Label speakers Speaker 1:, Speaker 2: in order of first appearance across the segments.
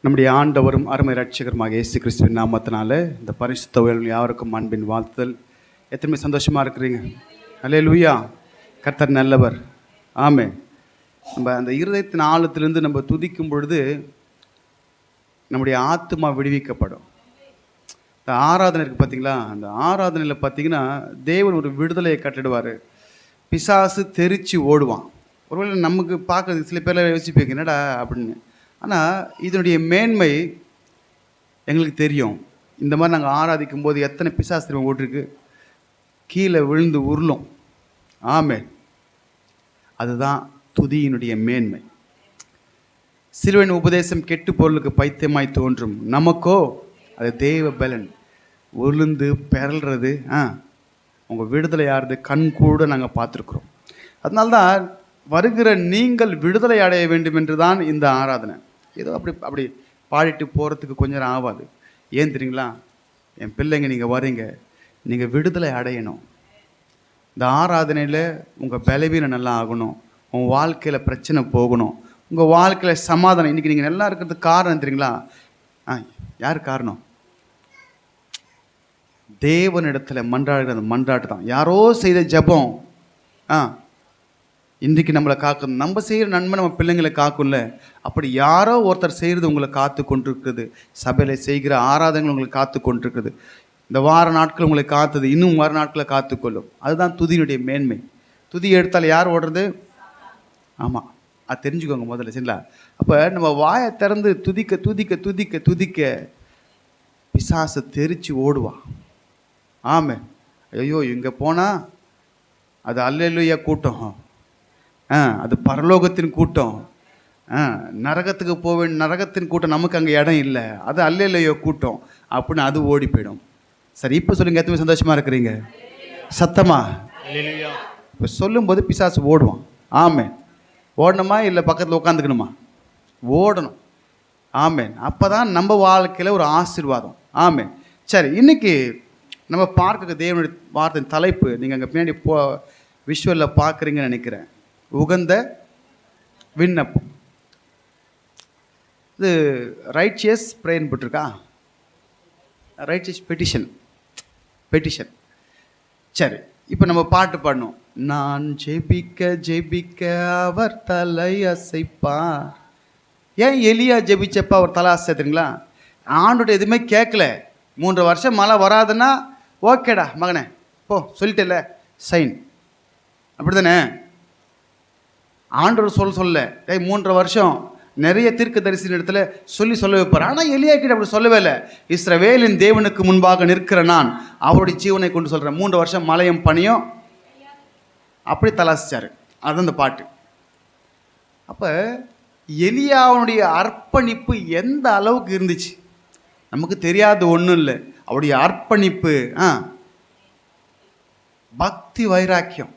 Speaker 1: நம்முடைய ஆண்டவரும் அருமை ரட்சகருமாக இயேசு கிறிஸ்துவின் நாமத்தினால இந்த பரிசுத்த உயர்வு யாருக்கும் அன்பின் வாழ்த்துதல். எத்தனை சந்தோஷமாக இருக்கிறீங்க? அல்லேலூயா. கர்த்தர் நல்லவர். ஆமே. நம்ம அந்த இருதயத்தின் ஆழத்திலிருந்து நம்ம துதிக்கும் பொழுது நம்முடைய ஆத்மா விடுவிக்கப்படும். இந்த ஆராதனை இருக்குது பார்த்தீங்களா? அந்த ஆராதனையில் பார்த்தீங்கன்னா தேவன் ஒரு விடுதலையை கட்டிடுவார். பிசாசு தெரிச்சு ஓடுவான். ஒருவேளை நமக்கு பார்க்குறது சில பேரில் யோசிப்பீங்க என்னடா அப்படின்னு. ஆனால் இதனுடைய மேன்மை எங்களுக்கு தெரியும். இந்த மாதிரி நாங்கள் ஆராதிக்கும் போது எத்தனை பிசாசு ஓட்டிருக்கு, கீழே விழுந்து உருளும். ஆமே. அதுதான் துதியினுடைய மேன்மை. சிலுவையின் உபதேசம் கெட்டு பொருளுக்கு பைத்தியமாய் தோன்றும், நமக்கோ அது தேவ பலன். உருளுந்து பெறல்றது உங்கள் விடுதலை யாருது கண் கூட நாங்கள் பார்த்துருக்குறோம். அதனால்தான் வருகிற நீங்கள் விடுதலை அடைய வேண்டும் என்று தான் இந்த ஆராதனை. ஏதோ அப்படி பாடிட்டு போகிறதுக்கு கொஞ்ச நேரம் ஆகாது. ஏன் தெரியுங்களா? என் பிள்ளைங்க நீங்கள் வரீங்க, நீங்கள் விடுதலை அடையணும். இந்த ஆராதனையில் உங்கள் பலவீனம் நல்லா ஆகணும், உங்கள் வாழ்க்கையில் பிரச்சனை போகணும், உங்கள் வாழ்க்கையில் சமாதானம். இன்றைக்கி நீங்கள் நல்லா இருக்கிறதுக்கு காரணம் தெரியுங்களா? யார் காரணம்? தேவனிடத்தில் மன்றாடுகிறது மன்றாட்டு தான். யாரோ செய்த ஜபம் இன்றைக்கி நம்மளை காக்கும். நம்ம செய்கிற நன்மை நம்ம பிள்ளைங்களை காக்கும்ல. அப்படி யாரோ ஒருத்தர் செய்கிறது உங்களை காத்து கொண்டிருக்குது. சபையில் செய்கிற ஆராதனைகள் உங்களை காத்து கொண்டிருக்குது. இந்த வார நாட்கள் உங்களை காத்தது இன்னும் வார நாட்களை காத்துக்கொள்ளும். அதுதான் துதியினுடைய மேன்மை. துதி எடுத்தால் யார் ஓடுறது? ஆமாம், அது தெரிஞ்சுக்கோங்க முதல்ல, சரிங்களா? அப்போ நம்ம வாயை திறந்து துதிக்க துதிக்க துதிக்க துதிக்க பிசாசை தெரிச்சு ஓடுவான். ஆமே. ஐயோ இங்கே போனால் அது அல்லேலூயா கூட்டம், அது பரலோகத்தின் கூட்டம், நரகத்துக்கு போக நரகத்தின் கூட்டம், நமக்கு அங்கே இடம் இல்லை, அது அல்லேலூயா கூட்டம் அப்படின்னு அது ஓடி போயிடும். சரி, இப்போ சொல்லுங்கள், எத்தனை சந்தோஷமாக இருக்கிறீங்க? சத்தமா இப்போ சொல்லும்போது பிசாசு ஓடுவான். ஆமே. ஓடணுமா இல்லை பக்கத்தில் உட்காந்துக்கணுமா? ஓடணும். ஆமேன். அப்போ தான் நம்ம வாழ்க்கையில் ஒரு ஆசீர்வாதம். ஆமேன். சரி, இன்றைக்கி நம்ம பார்க்க தேவனுடைய வார்த்தையின் தலைப்பு நீங்கள் அங்கே பின்னாடி விஷுவலில் பார்க்குறீங்கன்னு நினைக்கிறேன். உகந்த விண்ணப்பம். இது ரைச்சியஸ் ப்ரேயர்னு போட்டிருக்கா? Righteous petition. சரி, இப்போ நம்ம பாட்டு பாடணும். நான் ஜெபிக்க ஜெபிக்க அவர் தலை அசைப்பார். ஏன் எலியா ஜெபிச்சப்ப அவர் தலை அசைத்துறீங்களா? ஆண்டோட எதுவுமே கேட்கல. 3 வருஷம் மழை வராதுன்னா ஓகேடா மகனே போ சொல்லிட்டல சைன், அப்படி தானே? ஆண்டவர் சொல்ல 3 வருஷம் நிறைய தீர்க்க தரிசன இடத்துல சொல்ல வைப்பார். ஆனால் எலியா கிட்ட அப்படி சொல்லவே இல்லை. இஸ்ரவேலின் தேவனுக்கு முன்பாக நிற்கிற நான் அவருடைய ஜீவனை கொண்டு சொல்கிறேன். 3 வருஷம் மழையும் பனியும் அப்படி தலாசிச்சார். அதுதான் இந்த பாட்டு. அப்போ எலியாவுடைய அர்ப்பணிப்பு எந்த அளவுக்கு இருந்துச்சு நமக்கு தெரியாது ஒன்றும் இல்லை. அவருடைய அர்ப்பணிப்பு பக்தி வைராக்கியம்.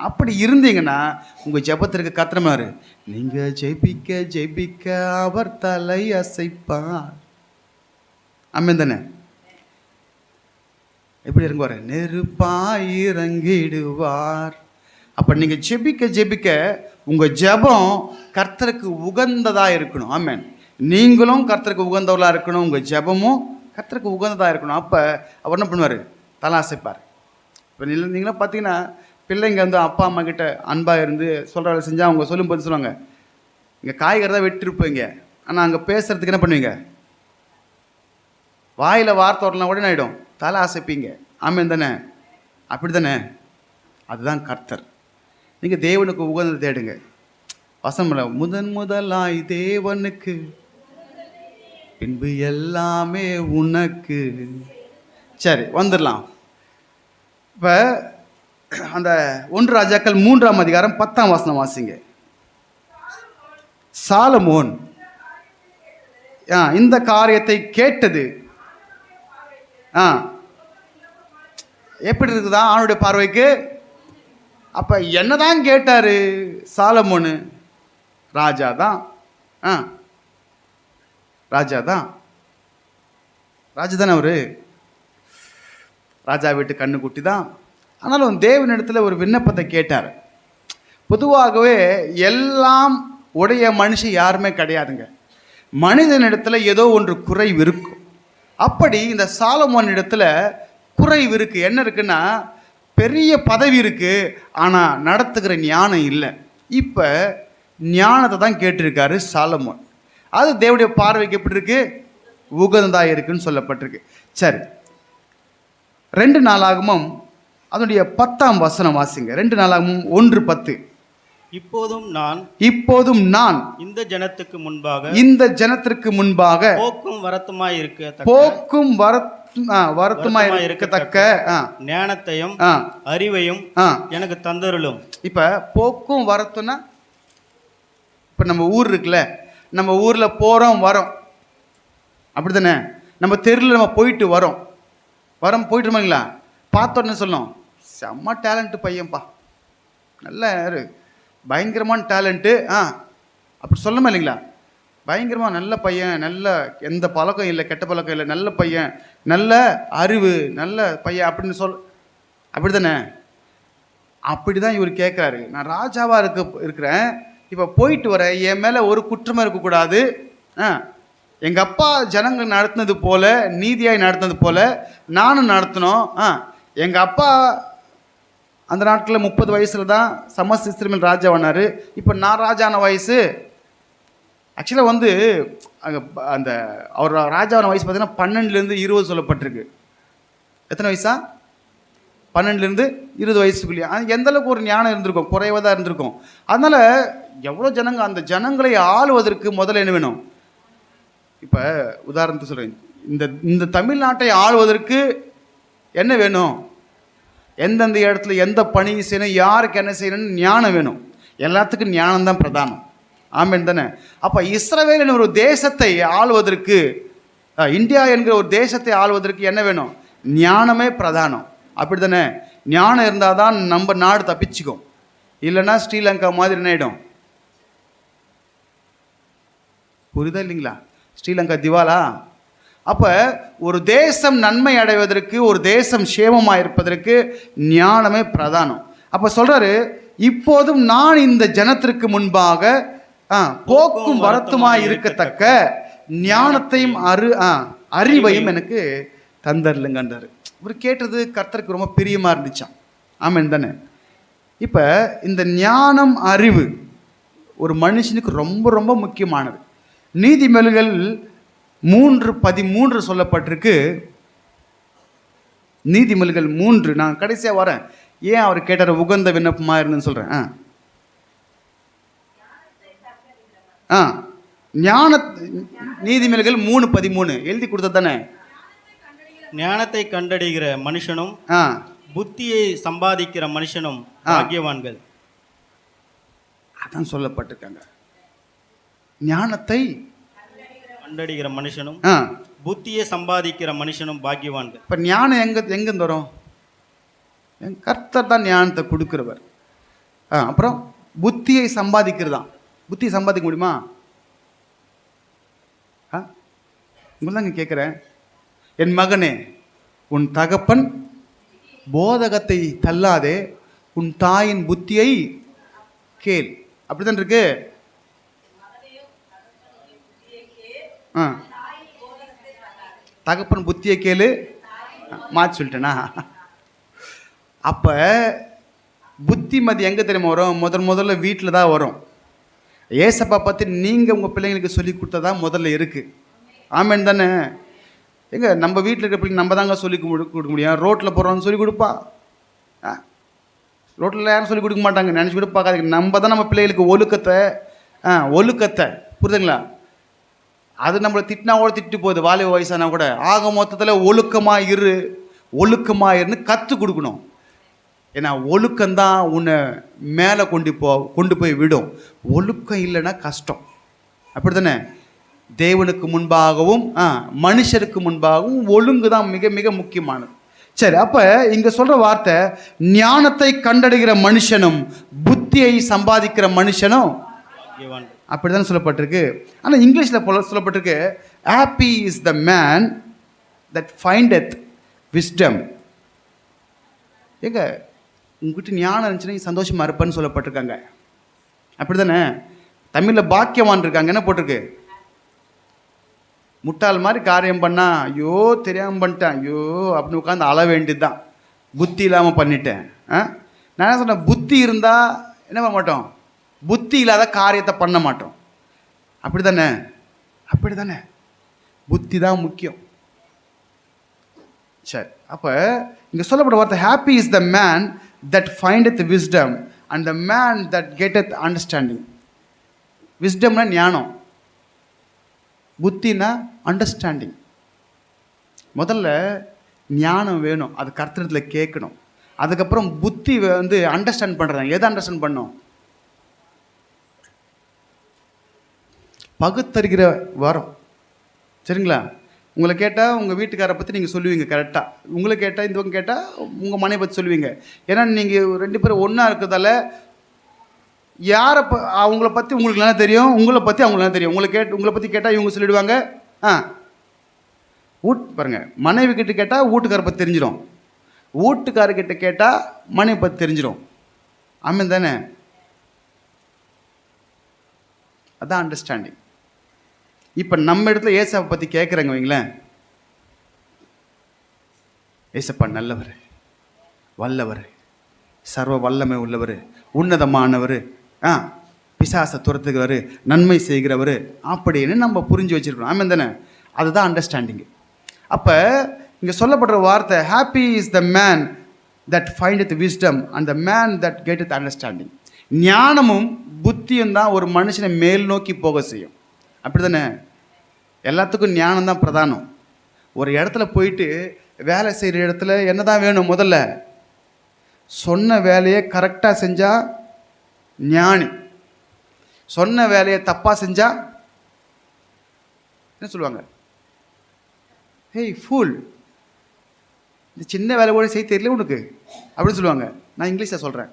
Speaker 1: அப்படி இருந்தீங்கன்னா உங்கள் ஜெபத்திற்கு கத்திரமாரு. நீங்கள் ஜெபிக்க ஜெபிக்க அவர் தலை அசைப்பார். ஆமென் தானே? எப்படி இறங்குவார்? நெருப்பாய் இறங்கிடுவார். அப்போ நீங்கள் ஜெபிக்க ஜெபிக்க உங்கள் ஜெபம் கர்த்தருக்கு உகந்ததாக இருக்கணும். ஆமென். நீங்களும் கர்த்தருக்கு உகந்தவர்களாக இருக்கணும், உங்கள் ஜெபமும் கர்த்தருக்கு உகந்ததாக இருக்கணும். அப்போ அவர் என்ன பண்ணுவார்? தலை அசைப்பார். இப்போ நீங்களும் பார்த்தீங்கன்னா பிள்ளைங்க வந்து அப்பா அம்மா கிட்ட அன்பாக இருந்து சொல்கிற வேலை செஞ்சால் அவங்க சொல்லும்போது சொல்லுவாங்க, இங்கே காய்கறி தான் வெட்டிருப்பீங்க, ஆனால் அங்கே பேசுகிறதுக்கு என்ன பண்ணுவீங்க? வாயில் வார்த்தை வரலாம் உடனே ஆகிடும், தலை அசைப்பீங்க. ஆமென் தானே? அப்படி தானே? அதுதான் கர்த்தர். நீங்கள் தேவனுக்கு உகந்ததை தேடுங்க. வசனம் முதலாய் தேவனுக்கு பின்பு எல்லாமே உனக்கு. சரி, வந்துடலாம். இப்போ அந்த 1 ராஜாக்கள் 3ஆம் அதிகாரம் 10ஆம் வசனம் வாசிங்க. சாலமோன் இந்த காரியத்தை கேட்டது எப்படி இருக்குதா அவனுடைய பார்வைக்கு? அப்போ என்னதான் கேட்டார் சாலமோனு? ராஜாதான் அவரு. ராஜா வீட்டு கண்ணு குட்டி தான். ஆனாலும் தேவனிடத்தில் ஒரு விண்ணப்பத்தை கேட்டார். பொதுவாகவே எல்லாம் உடைய மனுஷன் யாருமே கிடையாதுங்க. மனிதனிடத்துல ஏதோ ஒன்று குறைவு இருக்கும். அப்படி இந்த சாலமோன் இடத்துல குறைவு இருக்கு. என்ன இருக்குன்னா, பெரிய பதவி இருக்கு, ஆனால் நடத்துகிற ஞானம் இல்லை. இப்போ ஞானத்தை தான் கேட்டிருக்காரு சாலமோன். அது தேவனுடைய பார்வைக்கு எப்படி இருக்கு? உகந்ததாக இருக்குன்னு சொல்லப்பட்டிருக்கு. சரி, 2 நாளாகமும் அதனுடைய 10ஆம் வசனம் வாசிங்க. 2 நாளாகமும் 1:10. இப்போதும் நான் இந்த ஜனத்திற்கு முன்பாக
Speaker 2: போக்கும்
Speaker 1: வருத்தமாய் இருக்கத்தக்க
Speaker 2: ஞானத்தையும் அறிவையும் எனக்கு தந்தருளும்.
Speaker 1: இப்ப போக்கும் வரத்துனா, இப்ப நம்ம ஊர் இருக்குல்ல, நம்ம ஊர்ல போறோம் வரோம், அப்படித்தானே? நம்ம தெருவில் நம்ம போயிட்டு வரோம் போயிட்டு இருமாங்களா, பார்த்தோன்னு சொல்லணும், செம்ம டேலண்ட் பையன்ப்பா, நல்ல பயங்கரமான டேலண்ட்டு, அப்படி சொல்லமா இல்லைங்களா? பயங்கரமாக நல்ல பையன், நல்ல எந்த பழக்கம் இல்லை, கெட்ட பழக்கம் இல்லை, நல்ல பையன், நல்ல அறிவு, நல்ல பையன் அப்படின்னு அப்படி தானே? அப்படி தான் இவர் கேட்குறாரு. நான் ராஜாவாக இருக்கிறேன், இப்போ போயிட்டு வரேன், என் மேலே ஒரு குற்றமாக இருக்கக்கூடாது, எங்கள் அப்பா ஜனங்கள் நடத்தினது போல், நீதியாய் நடத்தினது போல் நானும் நடத்தணும். எங்கள் அப்பா அந்த நாட்களில் 30 வயசில் தான் சமஸ்திஸ்திரமில் ராஜா ஆனார். இப்போ நான் ராஜான வயசு. ஆக்சுவலாக அந்த அவர் ராஜாவான வயசு பார்த்தீங்கன்னா 12லேருந்து 20 சொல்லப்பட்டிருக்கு. எத்தனை வயசா? 12லேருந்து 20 வயசுக்குள்ளேயே. எந்த அளவுக்கு ஒரு ஞானம் இருந்திருக்கும், குறைவாக தான் இருந்திருக்கும். அதனால் எவ்வளோ அந்த ஜனங்களை ஆளுவதற்கு முதல்ல என்ன வேணும்? இப்போ உதாரணத்துக்கு சொல்கிறேன், இந்த தமிழ்நாட்டை ஆளுவதற்கு என்ன வேணும்? எந்தெந்த இடத்துல எந்த பணி செய்யணும், யாருக்கு என்ன செய்யணும்னு ஞானம் வேணும். எல்லாத்துக்கும் ஞானம் தான் பிரதானம். ஆமென் தானே? அப்போ இஸ்ரவேல் ஒரு தேசத்தை ஆளுவதற்கு, இந்தியா என்கிற ஒரு தேசத்தை ஆளுவதற்கு என்ன வேணும்? ஞானமே பிரதானம். அப்படி தானே? ஞானம் இருந்தால் தான் நம்ம நாடு தப்பிச்சுக்கும். இல்லைன்னா ஸ்ரீலங்கா மாதிரி என்ன ஆகிடும்? புரியுதா இல்லைங்களா? ஸ்ரீலங்கா திவாலா. அப்போ ஒரு தேசம் நன்மை அடைவதற்கு, ஒரு தேசம் சேமமாக இருப்பதற்கு ஞானமே பிரதானம். அப்போ சொல்கிறாரு, இப்போதும் நான் இந்த ஜனத்திற்கு முன்பாக போக்கும் வருத்தமாக இருக்கத்தக்க ஞானத்தையும் அறிவையும் எனக்கு தந்தரலுங்கன்றாரு. இவர் கேட்டது கர்த்தருக்கு ரொம்ப பிரியமாக இருந்துச்சான். ஆமென் தானே? இப்போ இந்த ஞானம் அறிவு ஒரு மனுஷனுக்கு ரொம்ப ரொம்ப முக்கியமானது. நீதிமொழிகள் 3:13 சொல்லப்பட்டிருக்கு. நீதிமொழிகள் 3, நான் கடைசியாக வரேன், ஏன் அவர் கேட்டார் உகந்த விண்ணப்பமாக இருந்துன்னு சொல்கிறேன். நீதிமொழிகள் 3:13 எழுதி கொடுத்தா தானே?
Speaker 2: ஞானத்தை கண்டடைகிற மனுஷனும் புத்தியை சம்பாதிக்கிற மனுஷனும் பாக்கியவான்கள்.
Speaker 1: அதான் சொல்லப்பட்டிருக்காங்க. ஞானத்தை
Speaker 2: கண்டடைகிற மனுஷனும் புத்தியை சம்பாதிக்கிற மனுஷனும் பாக்கியவான்கள்.
Speaker 1: இப்போ ஞானம் எங்க வரும்? கர்த்தர் தான் ஞானத்தை கொடுக்கிறவர். அப்புறம் புத்தியை சம்பாதிக்கிறதான். புத்தியை சம்பாதிக்க முடியுமா? உங்கள்தாங்க கேட்குறேன். என் மகனே, உன் தகப்பன் போதகத்தை தள்ளாதே, உன் தாயின் புத்தியை கேள். அப்படிதான் இருக்கு. தகப்பன் புத்தியை கேளு, மாற்றி சொல்லிட்டேனா? அப்போ புத்திமதி எங்கே தெரியுமா வரும்? முதல்ல வீட்டில் தான் வரும். ஏசப்பா பற்றி நீங்கள் உங்கள் பிள்ளைங்களுக்கு சொல்லி கொடுத்ததா முதல்ல இருக்குது. ஆமென் தானே? எங்க நம்ம வீட்டில் இருக்கிற பிள்ளைங்க நம்ம தாங்க சொல்லி கொடுக்க முடியும். ரோட்டில் போகிறோன்னு சொல்லி கொடுப்பா? ரோட்டில் யாரும் சொல்லி கொடுக்க மாட்டாங்க, நினச்சி கூட பார்க்காதீங்க. நம்ம தான் நம்ம பிள்ளைகளுக்கு ஒழுக்கத்தை புரியுதுங்களா? அது நம்மளை திட்டினா கூட திட்டு போகுது, வாலிப வயசானா கூட. ஆக மொத்தத்தில் ஒழுக்கமாக இருந்து கற்றுக் கொடுக்கணும். ஏன்னா ஒழுக்கம்தான் உன்னை மேலே கொண்டு போய் விடும். ஒழுக்கம் இல்லைன்னா கஷ்டம். அப்படி தானே? தேவனுக்கு முன்பாகவும் மனுஷருக்கு முன்பாகவும் ஒழுங்கு தான் மிக மிக முக்கியமானது. சரி, அப்போ இங்கே சொல்கிற வார்த்தை, ஞானத்தை கண்டடைகிற மனுஷனும் புத்தியை சம்பாதிக்கிற மனுஷனும் அப்படி தான் சொல்லப்பட்டிருக்கு. ஆனால் இங்கிலீஷில் சொல்லப்பட்டிருக்கு, happy is the man that findeth wisdom. ஏங்க உங்ககிட்ட ஞானம் இருந்துச்சுன்னா சந்தோஷமாக இருப்பேன்னு சொல்லப்பட்டிருக்காங்க. அப்படி தானே? தமிழில் பாக்கியவான் இருக்காங்க, என்ன போட்டிருக்கு? முட்டாள் மாதிரி காரியம் பண்ணால் ஐயோ தெரியாமல் பண்ணிட்டேன் ஐயோ அப்படின்னு உட்காந்து அழ வேண்டியது தான், புத்தி இல்லாமல் பண்ணிட்டேன். நான் என்ன சொன்னேன், புத்தி இருந்தால் என்ன பண்ண மாட்டோம், புத்தி இல்லாத காரியத்தை பண்ண மாட்டோம். அப்படி தானே? அப்படி தானே? புத்தி தான் முக்கியம். சரி, அப்போ இங்கே சொல்லப்பட்ட வார்த்தை happy is the man that findeth wisdom and the man that getteth understanding. விஸ்டம்னா ஞானம், புத்தினா அண்டர்ஸ்டாண்டிங். முதல்ல ஞானம் வேணும், அது கர்த்தரிடத்தில் கேட்கணும். அதுக்கப்புறம் புத்தி வந்து அண்டர்ஸ்டாண்ட் பண்ணுறாங்க. எதை அண்டர்ஸ்டாண்ட் பண்ணணும்? பகுத்தறிகிற வரம். சரிங்களா? உங்களை கேட்டால் உங்கள் வீட்டுக்காரை பற்றி நீங்கள் சொல்லுவீங்க கரெக்டாக. உங்களை கேட்டால் இந்த பக்கம் கேட்டால் உங்கள் மனையை பற்றி சொல்லுவீங்க. ஏன்னா நீங்கள் 2 பேரும் ஒன்றா இருக்கிறதால யாரை அவங்கள பற்றி உங்களுக்கு நல்லா தெரியும், உங்களை பற்றி அவங்களுக்கு நல்லா தெரியும். உங்களை பற்றி கேட்டால் இவங்க சொல்லிவிடுவாங்க. பாருங்கள், மனைவி கிட்ட கேட்டால் வீட்டுக்காரை பற்றி தெரிஞ்சிடும், வீட்டுக்காரர்கிட்ட கேட்டால் மனைவி பற்றி தெரிஞ்சிடும். ஆமாம் தானே? அதான் அண்டர்ஸ்டாண்டிங். இப்போ நம்ம இடத்துல ஏசாவை பற்றி கேட்குறேங்க வைங்களேன். ஏசப்பா நல்லவர், வல்லவர், சர்வ வல்லமை உள்ளவர், உன்னதமானவர், பிசாசை துரத்துகிறவர், நன்மை செய்கிறவர் அப்படின்னு நம்ம புரிஞ்சு வச்சுருக்கோம். ஆமாம் தானே? அதுதான் அண்டர்ஸ்டாண்டிங்கு. அப்போ இங்கே சொல்லப்படுற வார்த்தை happy is the man that findeth wisdom and the man that getteth understanding. ஞானமும் புத்தியும் தான் ஒரு மனுஷனை மேல் நோக்கி போக செய்யும். அப்படி தானே? எல்லாத்துக்கும் ஞானம் தான் பிரதானம். ஒரு இடத்துல போயிட்டு வேலை செய்கிற இடத்துல என்ன தான் வேணும்? முதல்ல சொன்ன வேலையை கரெக்டாக செஞ்சால் ஞானி, சொன்ன வேலையை தப்பாக செஞ்சால் என்ன சொல்லுவாங்க? ஹேய் ஃபூல், இந்த சின்ன வேலை கூட செய்ய தெரியல உனக்கு அப்படின்னு சொல்லுவாங்க. நான் இங்கிலீஷில் சொல்கிறேன்,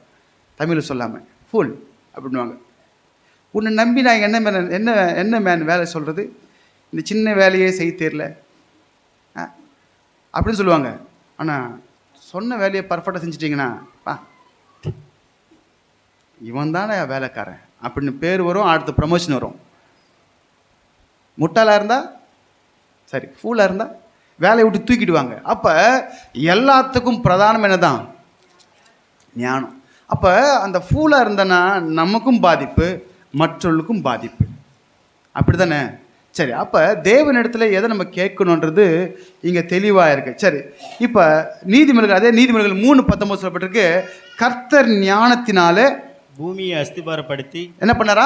Speaker 1: தமிழில் சொல்லாமல். ஃபூல் அப்படின்வாங்க. உன்னை நம்பி நான் என்ன மேன் வேலை சொல்கிறது, இந்த சின்ன வேலையே செய்ய தெரியல அப்படின்னு சொல்லுவாங்க. ஆனால் சொன்ன வேலையை பர்ஃபெக்டாக செஞ்சிட்டிங்கன்னா இவன் தானே வேலைக்காரன் அப்படின்னு பேர் வரும், அடுத்த ப்ரமோஷன் வரும். முட்டாளாக இருந்தால் சரி, ஃபூலாக இருந்தால் வேலையை விட்டு தூக்கிடுவாங்க. அப்போ எல்லாத்துக்கும் பிரதானம் என்ன தான்? ஞானம். அப்போ அந்த ஃபூலாக இருந்தனா நமக்கும் பாதிப்பு, மற்றவர்களுக்கும் பாதிப்பு. அப்படி தானே? சரி, அப்போ தேவனிடத்தில் எதை நம்ம கேட்கணுன்றது இங்கே தெளிவாக இருக்குது. சரி, இப்போ நீதிமொழிகள், அதே நீதிமொழிகள் 3:19 சொல்லப்பட்டிருக்கு, கர்த்தர் ஞானத்தினாலே
Speaker 2: பூமியை அஸ்திபாரப்படுத்தி
Speaker 1: என்ன பண்ணாரா?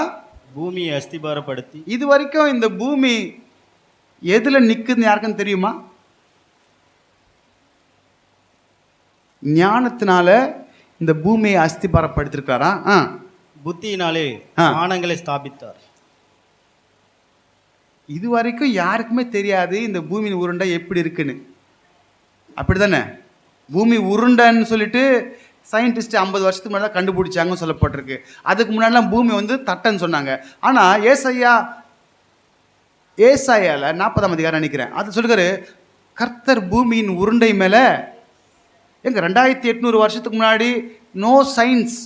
Speaker 2: பூமியை அஸ்திபாரப்படுத்தி.
Speaker 1: இது வரைக்கும் இந்த பூமி எதில் நிற்குதுன்னு யாருக்குன்னு தெரியுமா? ஞானத்தினால இந்த பூமியை அஸ்திபாரப்படுத்திருக்காரா?
Speaker 2: புத்தியினாலே வானங்களை ஸ்தாபித்தார்.
Speaker 1: இது வரைக்கும் யாருக்குமே தெரியாது இந்த பூமியின் உருண்டை எப்படி இருக்குன்னு. அப்படி தானே? பூமி உருண்டைன்னு சொல்லிட்டு சயின்டிஸ்ட் 50 வருஷத்துக்கு முன்னாடி தான் கண்டுபிடிச்சாங்கன்னு சொல்லப்பட்டிருக்கு. அதுக்கு முன்னாடிலாம் பூமி வந்து தட்டைன்னு சொன்னாங்க. ஆனால் ஏசாயால 40ஆம் அதிகாரம் நினைக்கிறேன், அது சொல்லுறாரு, கர்த்தர் பூமியின் உருண்டை மேலே எங்க 2800 வருஷத்துக்கு முன்னாடி நோ சயின்ஸ்,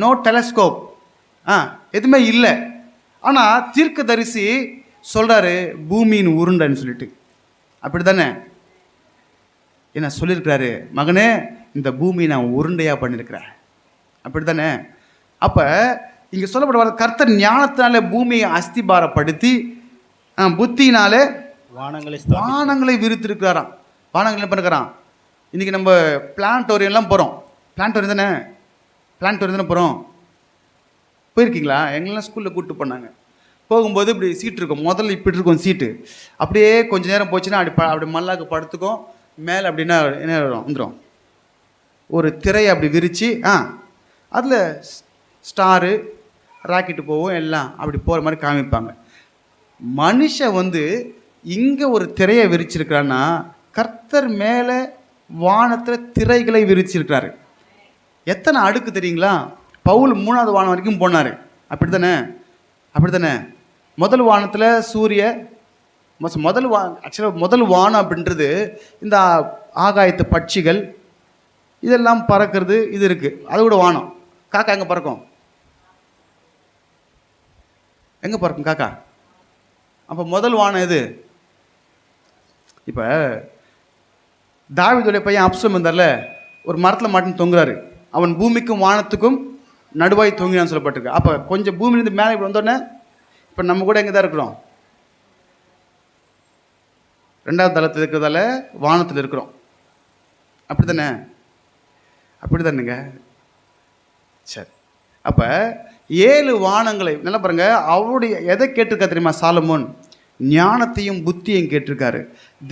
Speaker 1: நோ டெலஸ்கோப், எதுவுமே இல்லை. ஆனால் தீர்க்கதரிசி சொல்கிறாரு பூமியின் உருண்டைன்னு சொல்லிட்டு. அப்படி தானே? என்ன சொல்லியிருக்கிறாரு? மகனே, இந்த பூமியை நான் உருண்டையாக பண்ணியிருக்கிறேன். அப்படி தானே? அப்போ இங்கே சொல்லப்படுற கர்த்தர் ஞானத்தினாலே பூமியை அஸ்திபாரப்படுத்தி புத்தினாலே வானங்களை விரித்திருக்கிறாராம். வானங்கள் என்ன பண்ணுறான்? இன்றைக்கி நம்ம பிளானட்டோரியம்லாம் போகிறோம். பிளானட்டோரியம் தானே போகிறோம். போயிருக்கீங்களா? எங்கெல்லாம் ஸ்கூலில் கூப்பிட்டு போனாங்க. போகும்போது இப்படி சீட்டு இருக்கும், முதல்ல இப்படி இருக்கும் சீட்டு. அப்படியே கொஞ்சம் நேரம் போச்சுன்னா அப்படி மல்லாக்கு படுத்துக்கும், மேலே அப்படின்னா என்ன வந்துடும், ஒரு திரையை அப்படி விரித்து அதில் ஸ்டாரு ராக்கெட்டு போவோம், எல்லாம் அப்படி போகிற மாதிரி காமிப்பாங்க. மனுஷன் வந்து இங்கே ஒரு திரையை விரிச்சிருக்கிறான்னா கர்த்தர் மேலே வானத்தில் திரைகளை விரிச்சிருக்கிறாரு. எத்தனை அடுக்கு தெரியுங்களா? பவுல் 3ஆவது வானம் வரைக்கும் போனார். அப்படி தானே? முதல் வானத்தில் முதல் வானம் அப்படின்றது இந்த ஆகாயத்து பட்சிகள் இதெல்லாம் பறக்கிறது, இது இருக்குது. அது கூட வானம். காக்கா எங்கே பறக்கும்? காக்கா அப்போ முதல் வானம் எது? இப்போ தாவீதுடைய பையன் அப்சலோம் இருந்தார்ல, ஒரு மரத்தில் மாட்டின்னு தொங்குறாரு. அவன் பூமிக்கும் வானத்துக்கும் நடுவாய் தொங்கினான்னு சொல்லப்பட்டிருக்கு. அப்போ கொஞ்சம் பூமியிலேருந்து மேலே இப்படி வந்தோடனே இப்போ நம்ம கூட எங்கே தான் இருக்கிறோம்? 2வது தளத்தில் இருக்கிறதால வானத்தில் இருக்கிறோம். அப்படி தானே? அப்படி தானுங்க. சரி, அப்போ 7 வானங்களை நல்லா பாருங்க. அவருடைய எதை கேட்டிருக்கா தெரியுமா சாலமோன்? ஞானத்தையும் புத்தியையும் கேட்டிருக்காரு.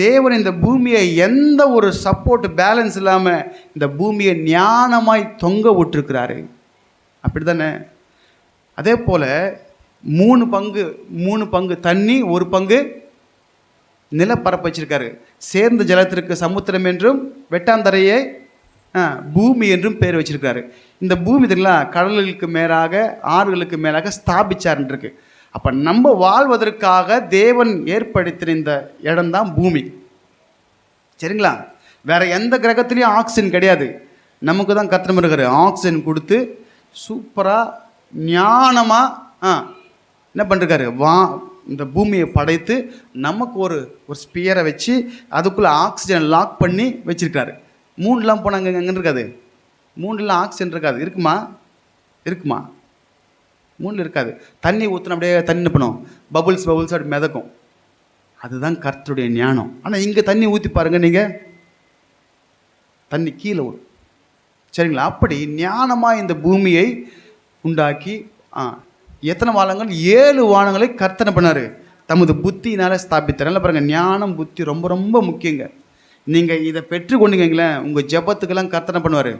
Speaker 1: தேவன் இந்த பூமியை எந்த ஒரு சப்போர்ட் பேலன்ஸ் இல்லாமல் இந்த பூமியை ஞானமாய் தொங்க விட்டுருக்கிறாரு. அப்படி தானே? அதே போல் 3 பங்கு தண்ணி, 1 பங்கு நிலப்பரப்பு வச்சிருக்காரு. சேர்ந்த ஜலத்திற்கு சமுத்திரம் என்றும் வெட்டாந்தரையை பூமி என்றும் பேர் வச்சிருக்காரு. இந்த பூமி தெரியுங்களா, கடல்களுக்கு மேலாக ஆறுகளுக்கு மேலாக ஸ்தாபிச்சார்ன்னு இருக்கு. அப்போ நம்ம வாழ்வதற்காக தேவன் ஏற்படுத்தின இந்த இடம்தான் பூமி. சரிங்களா? வேற எந்த கிரகத்துலேயும் ஆக்சிஜன் கிடையாது. நமக்கு தான் கத்திரம் இருக்காரு ஆக்சிஜன் கொடுத்து சூப்பராக ஞானமாக என்ன பண்ணிருக்காரு, இந்த பூமியை படைத்து நமக்கு ஒரு ஸ்பியரை வச்சு அதுக்குள்ளே ஆக்சிஜன் லாக் பண்ணி வச்சுருக்காரு. மூணுலாம் போனாங்க அங்கே இருக்காது. மூணுலாம் ஆக்சிஜன் இருக்காது. இருக்குமா? இருக்குமா? மூணில் இருக்காது. தண்ணி ஊற்றின அப்படியே தண்ணி பண்ணும், பபுள்ஸ் அப்படி மிதக்கும். அதுதான் கர்த்தருடைய ஞானம். ஆனால் இங்கே தண்ணி ஊற்றி பாருங்கள், நீங்கள் தண்ணி கீழே விடும். சரிங்களா? அப்படி ஞானமாக இந்த பூமியை உண்டாக்கி எத்தனை வானங்கள்? 7 வானங்களை கர்த்தனை பண்ணார், தமது புத்தியினால் ஸ்தாபித்தார். நல்லா பாருங்கள், ஞானம் புத்தி ரொம்ப ரொம்ப முக்கியங்க. நீங்கள் இதை பெற்றுக்கொண்டீங்களேன், உங்கள் ஜெபத்துக்கெல்லாம் கர்த்தனை பண்ணுவார்.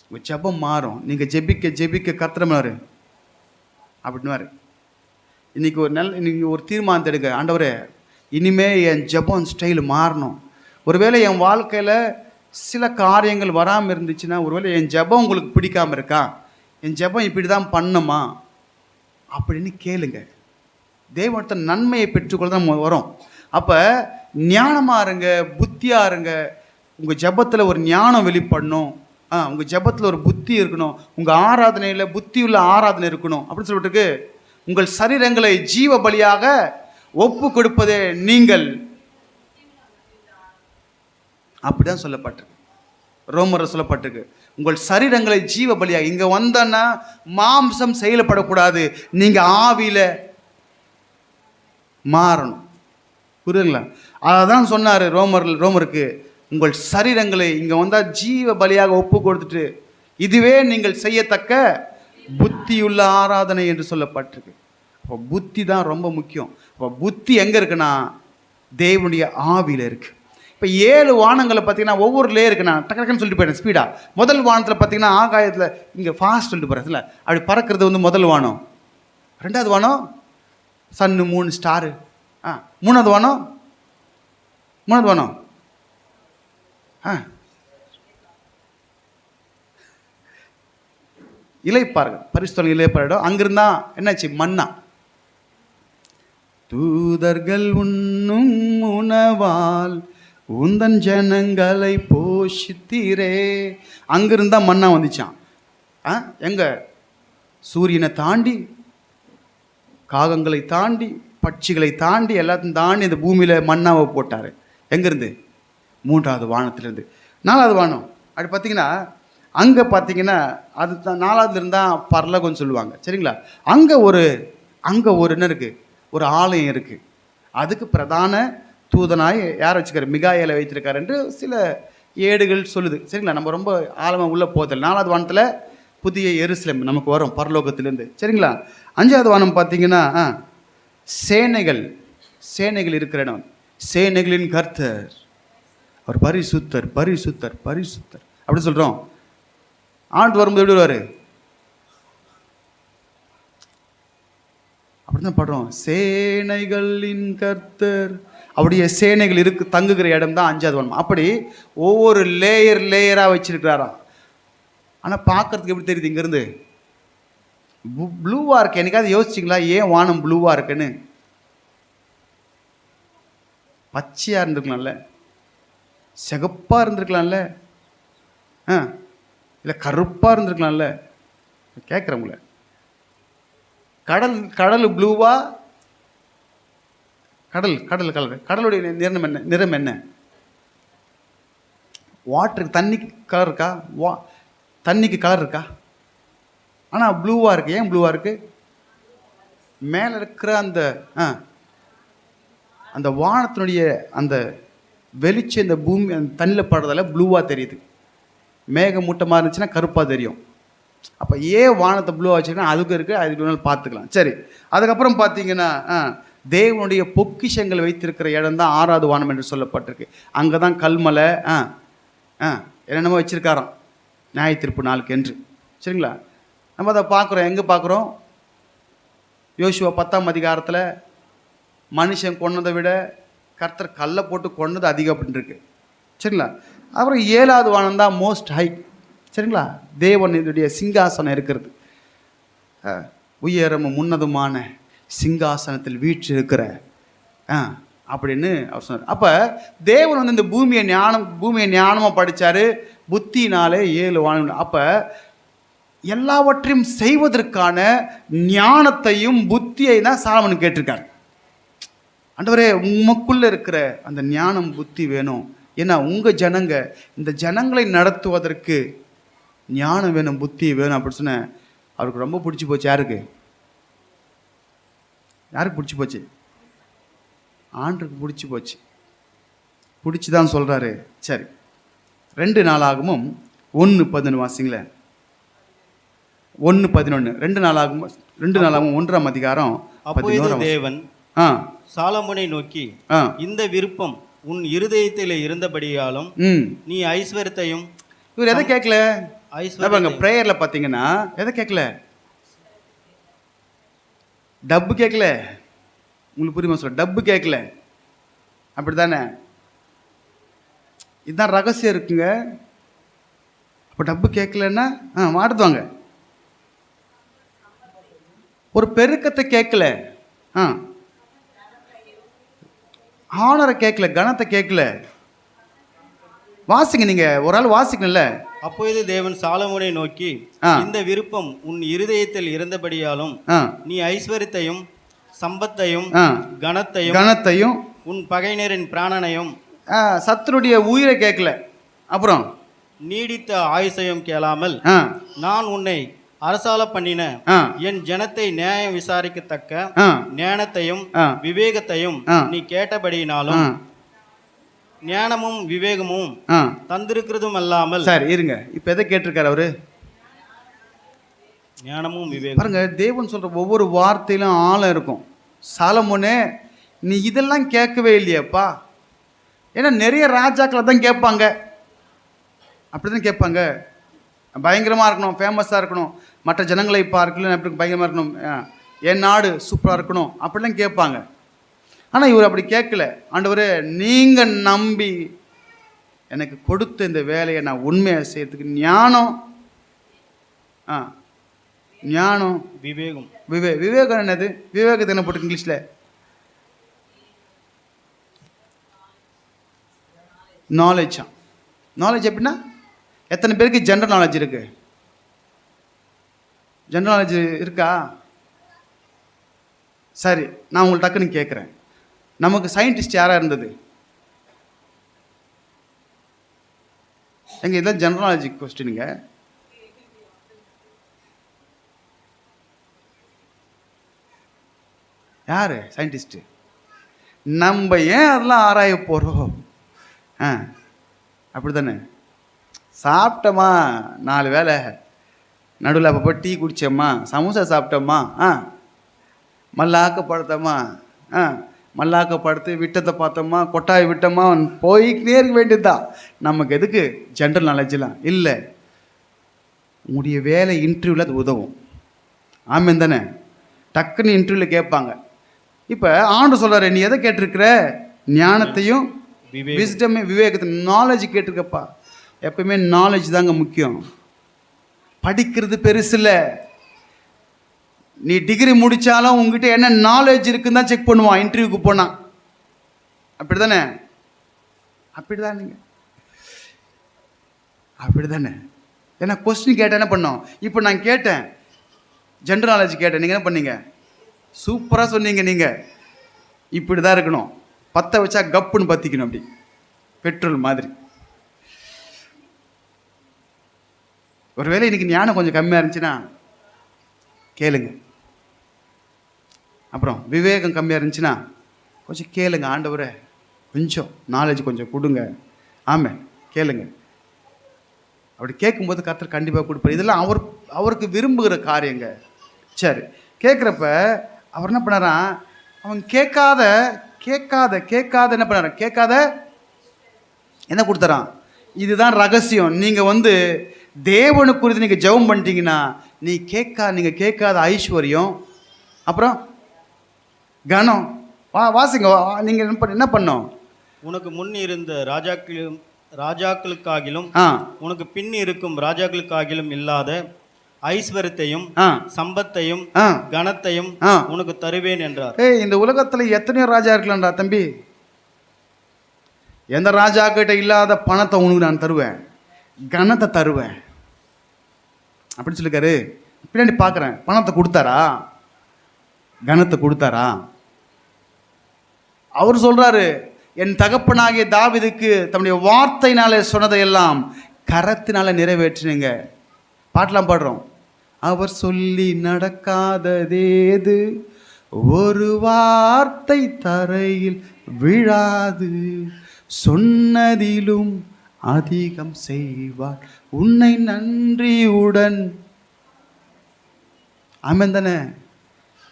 Speaker 1: உங்கள் ஜெபம் மாறும். நீங்கள் ஜெபிக்க கர்த்தனை பண்ணுவார் அப்படின்னுவார். இன்னைக்கு ஒரு தீர்மானத்தை எடுங்க. ஆண்டவரே, இனிமே என் ஜெபம் ஸ்டைல் மாறணும். ஒருவேளை என் வாழ்க்கையில் சில காரியங்கள் வராமல் இருந்துச்சுன்னா, ஒருவேளை என் ஜெபம் உங்களுக்கு பிடிக்காமல் இருக்கா, என் ஜெபம் இப்படி தான் பண்ணுமா அப்படின்னு கேளுங்க. தேவனத்தை நன்மையை பெற்றுக்கொள்ள தான் வரும். அப்போ ஞானமாக இருங்க, புத்தியாக இருங்க. உங்கள் ஜெபத்தில் ஒரு ஞானம் வெளிப்படணும். உங்கள் ஜெபத்தில் ஒரு புத்தி இருக்கணும். உங்கள் ஆராதனையில் புத்தியுள்ள ஆராதனை இருக்கணும் அப்படின்னு சொல்லிட்டு, உங்கள் சரீரங்களை ஜீவ பலியாக ஒப்பு கொடுப்பதே நீங்கள் அப்படிதான் சொல்லப்பட்டிருக்கு. ரோமர் சொல்லப்பட்டிருக்கு, உங்கள் சரீரங்களை ஜீவ பலியாக. இங்கே வந்தன்னா மாம்சம் செயல்படக்கூடாது, நீங்கள் ஆவியில் மாறணும். புரியுதுங்களா? அதான் சொன்னார் ரோமருக்கு, உங்கள் சரீரங்களை இங்கே வந்தால் ஜீவ பலியாக ஒப்பு கொடுத்துட்டு இதுவே நீங்கள் செய்யத்தக்க புத்தியுள்ள ஆராதனை என்று சொல்லப்பட்டிருக்கு. அப்போ புத்தி தான் ரொம்ப முக்கியம். அப்போ புத்தி எங்கே இருக்குன்னா தேவனுடைய ஆவியில் இருக்குது. இப்போ 7 வானங்களை பார்த்தீங்கன்னா ஒவ்வொரு லேயருக்கு நான் டக்குன்னு சொல்லிட்டு போயிட்டேன் ஸ்பீடாக. முதல் வானத்தில் பார்த்தீங்கன்னா ஆகாயத்தில் இங்கே ஃபாஸ்ட் சொல்லிட்டு போகிறதுல அப்படி பறக்கிறது வந்து முதல் வானம். 2வது வானம் சன்னு, 3 ஸ்டாரு. 3வது வானம் இலைப்பார்கள், பரிசுத்தம் இலைப்பாரிடம். அங்கிருந்தா என்னாச்சு? மன்னா. தூதர்கள் உண்ணும் உணவால் உந்தன் ஜனங்களை போஷித்தீரே. அங்கிருந்தா மன்னா வந்துச்சான். எங்க? சூரியனை தாண்டி, காகங்களை தாண்டி, பட்சிகளை தாண்டி, எல்லாத்தையும் தாண்டி இந்த பூமியில் மன்னாவை போட்டார். எங்கேருந்து? 3வது வானத்திலேருந்து. 4வது வானம் அப்படி பார்த்தீங்கன்னா, அங்கே பார்த்தீங்கன்னா அது 4வதுல இருந்தால் பரலோகம்னு சொல்லுவாங்க. சரிங்களா? அங்கே ஒரு என்ன இருக்குது? ஒரு ஆலயம் இருக்குது. அதுக்கு பிரதான தூதனாய் யாரை வச்சுக்காரு? மிகாயேலை வைத்திருக்காரு என்று சில ஏடுகள் சொல்லுது. சரிங்களா? நம்ம ரொம்ப ஆழமாக உள்ளே போதில்லை. 4வது வானத்தில் புதிய எருசலேம் நமக்கு வரும் பரலோகத்திலேருந்து. சரிங்களா? 5வது வானம் பார்த்தீங்கன்னா சேனைகள் இருக்கிற இடம். சேனைகளின் கர்த்தர் அவர் பரிசுத்தர் பரிசுத்தர் பரிசுத்தர் அப்படி சொல்கிறோம். ஆண்டு வரும்போது எப்படி வருவார்? அப்படிதான் பாடுறோம், சேனைகளின் கர்த்தர். அப்படியே சேனைகள் தங்குகிற இடம் தான் 5வது வானம். அப்படி ஒவ்வொரு லேயராக வச்சிருக்கிறாராம். ஆனால் பார்க்கறதுக்கு எப்படி தெரியுது? இங்கேருந்து ப்ளூவாக இருக்கு. என்னைக்காவது யோசிச்சிங்களா ஏன் வானம் ப்ளூவாக இருக்குன்னு? பச்சையாக இருந்திருக்கலாம்ல, சிகப்பாக இருந்திருக்கலாம்ல, இல்லை கருப்பாக இருந்திருக்கலாம்ல. கேட்குறவங்கள கடல் ப்ளூவா கடலுடைய நிறம் என்ன? வாட்டருக்கு தண்ணிக்கு கலர் இருக்கா? தண்ணிக்கு கலர் இருக்கா? ஆனால் ப்ளூவாக இருக்குது. ஏன் ப்ளூவாக இருக்குது? மேலே இருக்கிற அந்த அந்த வானத்தினுடைய அந்த வெளிச்சம் இந்த பூமி அந்த தண்ணியில் படுறதால ப்ளூவாக தெரியுது. மேகமூட்டமாக இருந்துச்சுன்னா கருப்பாக தெரியும். அப்போ ஏன் வானத்தை ப்ளூவாக வச்சுருக்கா? அதுக்கு இருக்குது, அதுக்கு வேணாலும் பார்த்துக்கலாம். சரி, அதுக்கப்புறம் பார்த்தீங்கன்னா தேவனுடைய பொக்கிஷங்கள் வைத்திருக்கிற இடம் தான் 6வது வானம் என்று சொல்லப்பட்டிருக்கு. அங்கே தான் கல்மலை என்னென்னமோ வச்சுருக்காராம் நியாயத்தீர்ப்பு நாளுக்கு என்று. சரிங்களா? நம்ம அதை பார்க்குறோம். எங்கே பார்க்குறோம்? யோசுவா 10ஆம் அதிகாரத்தில் மனுஷன் கொன்னதை விட கர்த்தர் கல்லை போட்டு கொன்னது அதிகம் அப்படின்னு இருக்கு. சரிங்களா? அப்புறம் 7வது வானம் தான் மோஸ்ட் ஹை. சரிங்களா? தேவனுடைய சிங்காசனம் இருக்கிறது. உயரமும் உன்னதமான சிங்காசனத்தில் வீற்று இருக்கிற அப்படின்னு அவர் சொன்னார். அப்போ தேவன் வந்து இந்த பூமியை ஞானமாக படித்தார். புத்தினாலே 7 வானம். அப்போ எல்லாவற்றையும் செய்வதற்கான ஞானத்தையும் புத்தியை தான் சாலமன் கேட்டிருக்கார். ஆண்டவரே, உமக்குள்ளே இருக்கிற அந்த ஞானம் புத்தி வேணும். ஏன்னா உங்கள் ஜனங்க, இந்த ஜனங்களை நடத்துவதற்கு ஞானம் வேணும், புத்தி வேணும் அப்படின்னு சொன்ன அவருக்கு ரொம்ப பிடிச்சி போச்சு. யாருக்கு பிடிச்சி போச்சு? ஆண்டுக்கு பிடிச்சி போச்சு. பிடிச்சி தான் சொல்கிறாரு. சரி, 2 நாளாகமும் 1:11 வாசிங்களேன். 1:11 2 நாளாகமும் 1ஆம் அதிகாரம்.
Speaker 2: அப்பொழுது தேவன் சாலமோனை நோக்கி, இந்த விருப்பம் உன் இருதயத்தில் இருந்தபடியாலும் நீ ஐஸ்வர்யத்தையும்.
Speaker 1: இவர் எதை கேட்கல? பிரேயர்ல பார்த்தீங்கன்னா எதை கேட்கல? டப்பு கேட்கல. உங்களுக்கு புரியுமா சொல்ல? டப்பு கேட்கல. அப்படித்தானே? இதுதான் ரகசியம் இருக்குங்க. அப்போ டப்பு கேட்கலன்னா மாட்டுவாங்க. ஒரு பெருக்கத்தை கேட்கல, ஆனரை கேட்கல, கனத்தை கேட்கல. வாசிங்க, நீங்க ஒரு ஆள் வாசிக்கணும்ல.
Speaker 2: அப்பொழுது தேவன் சாலமோனை நோக்கி, இந்த விருப்பம் உன் இருதயத்தில் இருந்தபடியாலும் நீ ஐஸ்வர்யத்தையும் சம்பத்தையும் கனத்தையும் உன் பகைஞரின் பிராணனையும்
Speaker 1: சத்துருடைய உயிரை கேட்கல. அப்புறம்
Speaker 2: நீடித்த ஆயுசையும் கேளாமல் நான் உன்னை அரசால பண்ணின என் ஜனத்தை நியாயம் விசாரிக்கத்தக்க ஞானத்தையும் விவேகத்தையும் நீ கேட்டபடியினாலும் ஞானமும் விவேகமும் தந்திருக்கிறதும் அல்லாமல்.
Speaker 1: சரி இருங்க, இப்ப எதை கேட்டிருக்காரு அவரு?
Speaker 2: ஞானமும் விவேகம்.
Speaker 1: பாருங்க, தேவன் சொல்ற ஒவ்வொரு வார்த்தையிலும் ஆழம் இருக்கும். சாலமோனே, நீ இதெல்லாம் கேட்கவே இல்லையப்பா. ஏன்னா நிறைய ராஜாக்களை தான் கேட்பாங்க, அப்படிதான் கேட்பாங்க. பயங்கரமாக இருக்கணும், ஃபேமஸாக இருக்கணும், மற்ற ஜனங்களை பார்க்கல எப்படி பயங்கரமாக இருக்கணும், என் நாடு சூப்பராக இருக்கணும், அப்படிலாம் கேட்பாங்க. ஆனால் இவர் அப்படி கேட்கல. ஆண்டவரே, நீங்கள் நம்பி எனக்கு கொடுத்த இந்த வேலையை நான் உண்மையாக செய்யறதுக்கு ஞானம்
Speaker 2: விவேகம்.
Speaker 1: விவேகம் என்னது? விவேகத்தை என்ன போட்டு இங்கிலீஷில்? நாலேஜா? நாலேஜ் எப்படின்னா, எத்தனை பேருக்கு ஜென்ரல் நாலேஜ் இருக்கு? ஜென்ரல் நாலேஜ் இருக்கா? சரி, நான் உங்களுக்கு டக்குன்னு கேட்குறேன், நமக்கு சயின்டிஸ்ட் யாராக இருந்தது? எங்க இதெல்லாம் ஜென்ரல் நாலேஜ் கொஸ்டினுங்க. யாரு சயின்டிஸ்ட்? நம்ம ஏன் அதெல்லாம் ஆராய போகிறோம்? அப்படி தானே? சாப்பிட்டோமா 4 வேளை, நடுவில் அப்போ டீ குடித்தோம்மா, சமோசா சாப்பிட்டோம்மா, மல்லாக்கப்படுத்தோமா, மல்லாக்கப்படுத்து விட்டத்தை பார்த்தோமா, கொட்டாய் விட்டோமா, போய்க்கிட்டே இருக்க வேண்டியதுதான். நமக்கு எதுக்கு ஜென்ரல் நாலேஜெலாம் இல்லை. உங்களுடைய வேலை இன்டர்வியூவில் அது உதவும். ஆமாம் தானே? டக்குன்னு இன்டர்வியூவில் கேட்பாங்க. இப்போ ஆண்டு சொல்கிறாரு, நீ எதை கேட்டிருக்கிற? ஞானத்தையும் விஸ்டம் விவேகத்தை, நாலேஜ் கேட்டிருக்கப்பா. எப்பவுமே நாலேஜ் தாங்க முக்கியம். படிக்கிறது பெருசு இல்லை. நீ டிகிரி முடித்தாலும் உங்ககிட்ட என்ன நாலேஜ் இருக்குன்னு தான் செக் பண்ணுவான் இன்டர்வியூக்கு போனால். அப்படி தானே? அப்படி தான் நீங்கள் அப்படி தானே? ஏன்னா கொஸ்டின் கேட்டேன், என்ன பண்ணோம்? இப்போ நான் கேட்டேன், ஜென்ரல் நாலேஜ் கேட்டேன், நீங்கள் என்ன பண்ணீங்க? சூப்பராக சொன்னீங்க. நீங்கள் இப்படி தான் இருக்கணும். பற்ற வச்சா கப்புன்னு பற்றிக்கணும், அப்படி பெட்ரோல் மாதிரி. ஒருவேளை இன்னைக்கு ஞானம் கொஞ்சம் கம்மியாக இருந்துச்சுன்னா கேளுங்க. அப்புறம் விவேகம் கம்மியாக இருந்துச்சுன்னா கொஞ்சம் கேளுங்க, ஆண்டவரை கொஞ்சம் நாலேஜ் கொஞ்சம் கொடுங்க. ஆமாம், கேளுங்க. அப்படி கேட்கும்போது கர்த்தர் கண்டிப்பாக கொடுப்பார். இதெல்லாம் அவருக்கு விரும்புகிற காரியங்க. சரி, கேட்குறப்ப அவர் என்ன பண்ணாராம், அவன் கேட்காத என்ன பண்ணாராம், கேட்காத என்ன கொடுத்தாரான். இதுதான் ரகசியம். நீங்கள் தேவனுக்கு குறித்து நீங்கள் ஜெபம் பண்ணிட்டீங்கன்னா நீங்கள் கேட்காத ஐஸ்வர்யம், அப்புறம் கனம். வாசிங்க, நீங்கள் என்ன பண்ணோம்.
Speaker 2: உனக்கு முன் இருந்த ராஜாக்களுக்காகிலும் உனக்கு பின் இருக்கும் ராஜாக்களுக்காகிலும் இல்லாத ஐஸ்வர்யத்தையும் சம்பத்தையும் கனத்தையும் உனக்கு தருவேன் என்றார்.
Speaker 1: இந்த உலகத்துல எத்தனையோ ராஜா இருக்கலாம்டா தம்பி. எந்த ராஜா கிட்ட இல்லாத பணத்தை உனக்கு நான் தருவேன், கனத்தை தருவேன் அப்படின்னு சொல்லிருக்காரு. பின்னாடி பார்க்குறேன், பணத்தை கொடுத்தாரா, கனத்தை கொடுத்தாரா? அவர் சொல்றாரு, என் தகப்பனாகிய தாவீதுக்கு தம்முடைய வார்த்தையினாலே சொன்னதையெல்லாம் கரத்தினால நிறைவேற்றினீங்க. பாட்டெல்லாம் பாடுறோம். அவர் சொல்லி நடக்காததேது, ஒரு வார்த்தை தரையில் விழாது, சொன்னதிலும் அதிகம் செய்வார் உன்னை நன்றியுடன். ஆமென் தானே?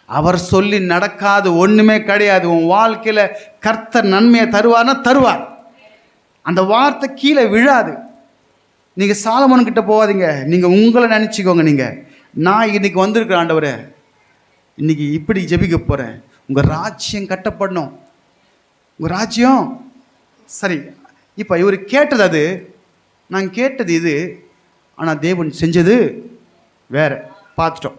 Speaker 1: அவர் சொல்லி நடக்காது ஒன்றுமே கிடையாது. உன் வாழ்க்கையில் கர்த்தர் நன்மையை தருவார்னா தருவார். அந்த வார்த்தை கீழே விழாது. நீங்கள் சாலமோன்கிட்ட போகாதீங்க, நீங்கள் உங்களை நினச்சிக்கோங்க. நான் இன்னைக்கு வந்திருக்கிறேன் ஆண்டவரே, இன்னைக்கு இப்படி ஜெபிக்க போகிறேன், உங்கள் ராஜ்யம் கட்டப்படணும், உங்கள் ராஜ்யம். சரி, இப்போ இவர் கேட்டது அது, நான் கேட்டது இது, ஆனால் தேவன் செஞ்சது வேற. பார்த்துட்டோம்.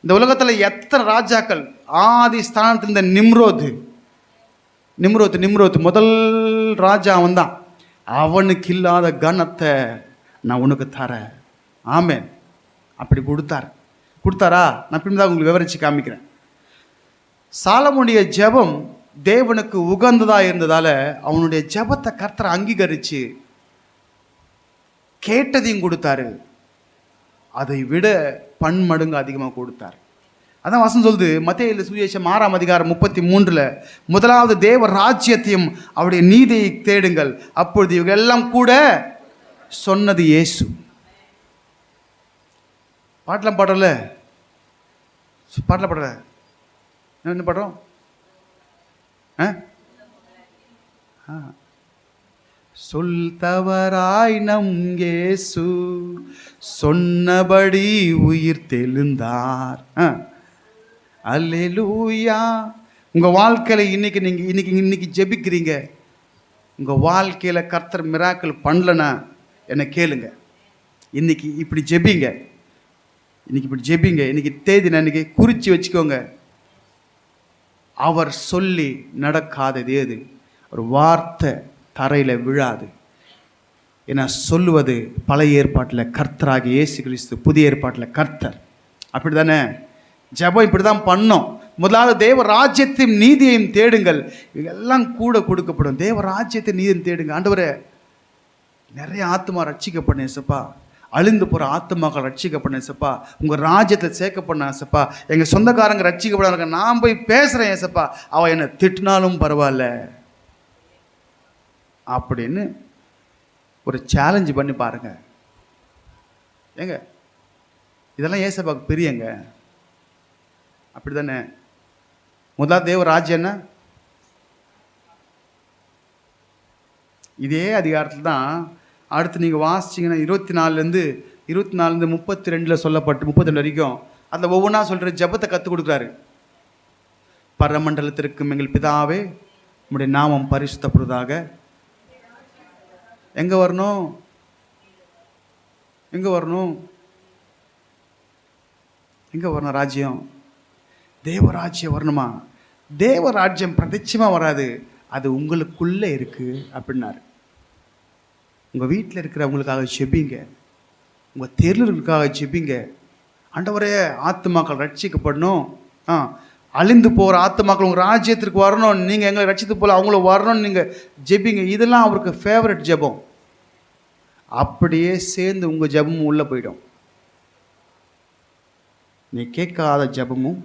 Speaker 1: இந்த உலகத்தில் எத்தனை ராஜாக்கள், ஆதி ஸ்தானத்தில் இருந்த நிம்ரோத் முதல் ராஜா அவன் தான். அவனுக்கு இல்லாத கனத்தை நான் உனக்கு தரேன். ஆமென். அப்படி கொடுத்தாரா? நான் பின்தான் உங்களுக்கு விவரித்து காமிக்கிறேன். சாலமோனுடைய ஜெபம் தேவனுக்கு உகந்ததாக இருந்ததால் அவனுடைய ஜெபத்தை கர்த்தர் அங்கீகரித்து கேட்டதையும் கொடுத்தாரு, அதை விட பன்மடங்கு அதிகமாக கொடுத்தார். அதான் வசனம் சொல்லுது, மத்தேயு சுவிசேஷம் 6ஆம் அதிகாரம் 33, முதலாவது தேவ ராஜ்யத்தையும் அவருடைய நீதியை தேடுங்கள், அப்பொழுது இவங்க எல்லாம் கூட சொன்னது இயேசு. பாட்டெல்லாம் பாடல என்ன பாடுறோம்? சொல் தவறாய் நம் இயேசு சொன்னபடி உயிர் தெழுந்தார். அல்லேலூயா. உங்கள் வாழ்க்கையில் இன்னைக்கு ஜெபிக்கிறீங்க, உங்கள் வாழ்க்கையில் கர்த்தர் மிராக்கிள் பண்ணலன்னா என்ன கேளுங்க. இன்னைக்கு இப்படி ஜெபிங்க, இன்னைக்கு தேதி இன்னைக்கு குறித்து வச்சுக்கோங்க. அவர் சொல்லி நடக்காதது ஏது, ஒரு வார்த்தை தரையில் விழாது. ஏன்னா சொல்லுவது பழைய ஏற்பாட்டில் கர்த்தராகி இயேசு கிறிஸ்து, புதிய ஏற்பாட்டில் கர்த்தர். அப்படி தானே? ஜெபம் இப்படி தான் பண்ணோம். முதலாவது தேவ ராஜ்யத்தையும் நீதியையும் தேடுங்கள், இதெல்லாம் கூட கொடுக்கப்படும். தேவ ராஜ்யத்தை நீதியும் தேடுங்க. ஆண்டவரே, நிறைய ஆத்மா ரட்சிக்கப்படணும் ஏசப்பா, அழிந்து போகிற ஆத்மாக்கள் ரட்சிக்கப்படணும் ஏசப்பா, உங்கள் ராஜ்யத்தில் சேர்க்கப்படணும் ஏசப்பா, எங்கள் சொந்தக்காரங்க ரட்சிக்கப்படாங்க. நான் போய் பேசுகிறேன் ஏசப்பா, அவள் என்னை திட்டினாலும் பரவாயில்ல அப்படின்னு ஒரு சேலஞ்சு பண்ணி பாருங்க. ஏங்க, இதெல்லாம் ஏசப்பாவுக்கு பிரியங்க. அப்படி தானே? முதலாவது தேவ ராஜ்யம் என்ன? இதே அதிகாரத்தில் தான் அடுத்து நீங்கள் வாசிச்சிங்கன்னா 24 32 சொல்லப்பட்டு 32 வரைக்கும் அதில் ஒவ்வொன்றா சொல்கிற ஜெபத்தை கற்றுக் கொடுக்குறாரு. பரமண்டலத்திற்கும் எங்கள் பிதாவே உம்முடைய நாமம் பரிசுத்தப்படுவதாக. எங்கே வரணும்? ராஜ்யம்? தேவராஜ்யம் வரணுமா? தேவராஜ்யம் பிரதிச்சமாக வராது, அது உங்களுக்குள்ளே இருக்குது அப்படின்னாரு. உங்கள் வீட்டில் இருக்கிறவங்களுக்காக ஜெபிங்க, உங்கள் தெருளுக்காக ஜெபிங்க. ஆண்டவரே, ஆத்துமாக்கள் ரட்சிக்கப்படணும், அழிந்து போகிற ஆத்துமாக்கள் உங்கள் ராஜ்யத்திற்கு வரணும், நீங்கள் எங்களை ரட்சித்து போல அவங்கள வரணும்னு நீங்கள் ஜெபிங்க. இதெல்லாம் அவருக்கு ஃபேவரட் ஜெபம். அப்படியே சேர்ந்து உங்கள் ஜெபமும் உள்ளே போயிடும். நீ கேட்காத ஜெபமும்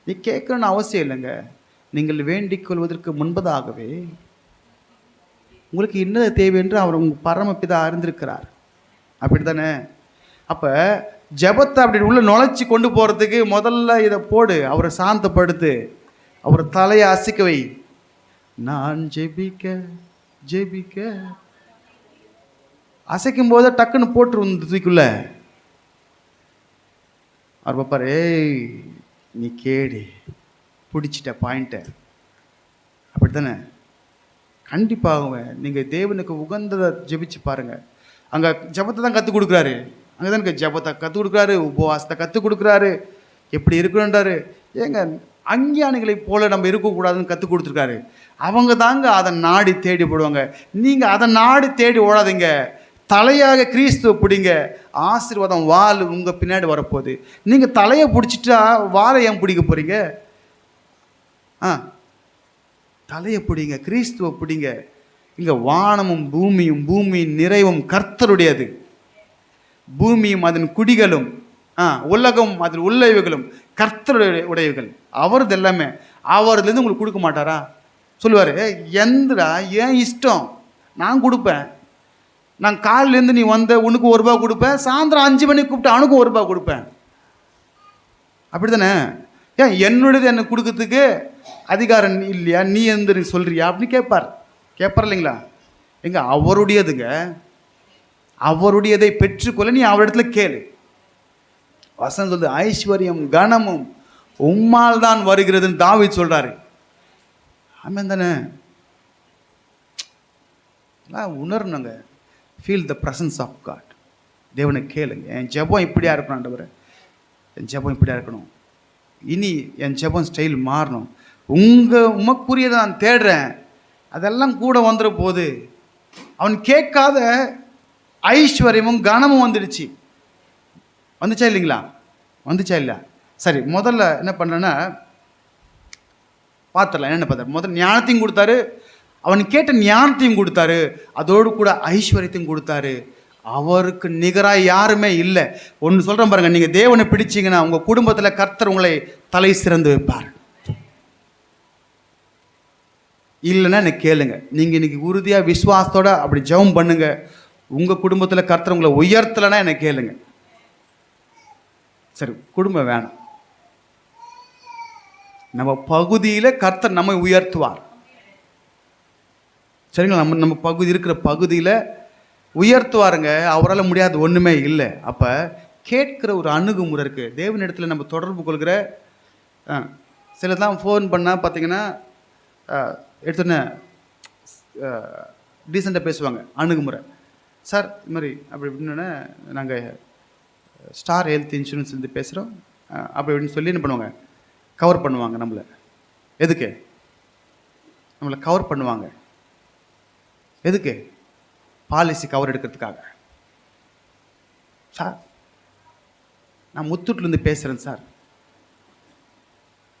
Speaker 1: நீ கேட்கணும்னு அவசியம் இல்லைங்க. நீங்கள் வேண்டிக் கொள்வதற்கு முன்பதாகவே உங்களுக்கு என்ன தேவை என்று அவர் உங்கள் பரமபிதா அறிந்திருக்கிறார். அப்படி தானே? அப்போ ஜெபத்தை அப்படி உள்ள நுழைச்சி கொண்டு போகிறதுக்கு முதல்ல இதை போடு, அவரை சாந்தப்படுத்து, அவர் தலையை அசைக்க வை. நான் ஜெபிக்க ஜெபிக்க அசைக்கும் போது டக்குன்னு போட்டு தூக்கிக்குள்ள அவர் பாப்பார், ஏய் நீ கேடு பிடிச்சிட்ட பாயிண்ட்டை. அப்படி தானே? கண்டிப்பாக நீங்கள் தேவனுக்கு உகந்ததை ஜெபிச்சு பாருங்கள். அங்கே ஜெபத்தை தான் கற்றுக் கொடுக்குறாரு. அங்கே தான் ஜெபத்தை கற்றுக் கொடுக்குறாரு, உபவாசத்தை கற்றுக் கொடுக்குறாரு, எப்படி இருக்கணுன்றாரு. ஏங்க அஞ்ஞானிகளை போல நம்ம இருக்கக்கூடாதுன்னு கற்றுக் கொடுத்துருக்காரு. அவங்க தாங்க அதை நாடி தேடி போடுவாங்க. நீங்கள் அதை நாடி தேடி ஓடாதீங்க. தலையாக கிறிஸ்துவை பிடிங்க, ஆசீர்வாதம் வால் உங்கள் பின்னாடி வரப்போகுது. நீங்கள் தலையை பிடிச்சிட்டா வாழை ஏன் பிடிக்க போகிறீங்க? தலையை பிடிங்க, கிறிஸ்துவை பிடிங்க. இங்கே வானமும் பூமியும் பூமியின் நிறைவும் கர்த்தருடையது. பூமியும் அதன் குடிகளும் உலகம் அதில் உள்ளவைகளும் கர்த்தருடைய உடையவைகள். அவரது எல்லாமே. அவர்லேருந்து உங்களுக்கு கொடுக்க மாட்டாரா? சொல்லுவார், எந்திரா ஏன் இஷ்டம், நான் கொடுப்பேன். நான் காலிலேருந்து நீ வந்த உனக்கு ₹1 கொடுப்பேன், சாயந்தரம் 5 மணிக்கு கூப்பிட்டு அவனுக்கும் ₹1 கொடுப்பேன். அப்படி தானே? ஏன் என்னுடையது என்ன கொடுக்கறதுக்கு அதிகாரம் இல்லையா, நீ எந்த சொல்கிறியா அப்படின்னு கேட்பார் இல்லைங்களா? எங்க அவருடையதுங்க, அவருடையதை பெற்றுக்கொள்ள நீ அவரிடத்துல கேளு. வசனம் சொல்லுது, ஐஸ்வர்யம் கனமும் உம்மால் தான் வருகிறதுன்னு தாவீது சொல்றாரு. ஆமென் தானே? உணரணுங்க. Feel the presence of God. தேவனை கேளுங்க. என் ஜெபம் இப்படியா இருக்கணும் ஆண்டவரே, என் ஜெபம் இப்படியா இருக்கணும், இனி என் ஜெபம் ஸ்டைல் மாறணும், உமக்குரியதை நான் தேடுறேன், அதெல்லாம் கூட வந்துட போகுது. அவன் கேட்காத ஐஸ்வர்யமும் கனமும் வந்துடுச்சு. வந்துச்சா இல்லைங்களா? வந்துச்சா இல்லை? சரி, முதல்ல என்ன பண்ணுறேன்னா பார்த்துடலாம். என்ன பார்த்தாரு? முதல்ல ஞானத்தையும் கொடுத்தாரு, அவன் கேட்ட ஞானத்தையும் கொடுத்தாரு, அதோடு கூட ஐஸ்வர்யத்தையும் கொடுத்தாரு. அவருக்கு நிகராக யாருமே இல்லை. ஒன்று சொல்கிறேன் பாருங்கள், நீங்கள் தேவனை பிடிச்சிங்கன்னா உங்கள் குடும்பத்தில் கர்த்தர் உங்களை தலை சிறந்து வைப்பார். இல்லைன்னா எனக்கு கேளுங்க. நீங்கள் இன்றைக்கி உறுதியாக விசுவாசத்தோடு அப்படி ஜெபம் பண்ணுங்க. உங்கள் குடும்பத்தில் கர்த்தர் உங்களை உயர்த்தலைன்னா எனக்கு கேளுங்க. சரி, குடும்பம் வேணாம், நம்ம பகுதியில் கர்த்தர் நம்மை உயர்த்துவார். சரிங்களா? நம்ம பகுதி இருக்கிற பகுதியில் உயர்த்துவாருங்க. அவரால் முடியாது ஒன்றுமே இல்லை. அப்போ கேட்குற ஒரு அணுகுமுறை இருக்குது. தேவனிடத்தில் நம்ம தொடர்பு கொள்கிற சிலதான் ஃபோன் பண்ணால் பார்த்தீங்கன்னா எடுத்தோன்னே டீசெண்டாக பேசுவாங்க. அணுகுமுறை, சார் இது மாதிரி அப்படி இப்படின்னு, நாங்கள் ஸ்டார் ஹெல்த் இன்சூரன்ஸ் இருந்து பேசுகிறோம் அப்படி இப்படின்னு சொல்லி என்ன பண்ணுவாங்க, கவர் பண்ணுவாங்க நம்மளை. எதுக்கு நம்மளை கவர் பண்ணுவாங்க? எதுக்கு? பாலிசி கவர் எடுக்கிறதுக்காக. சார் நான் முத்தூட்லேருந்து பேசுகிறேன் சார்,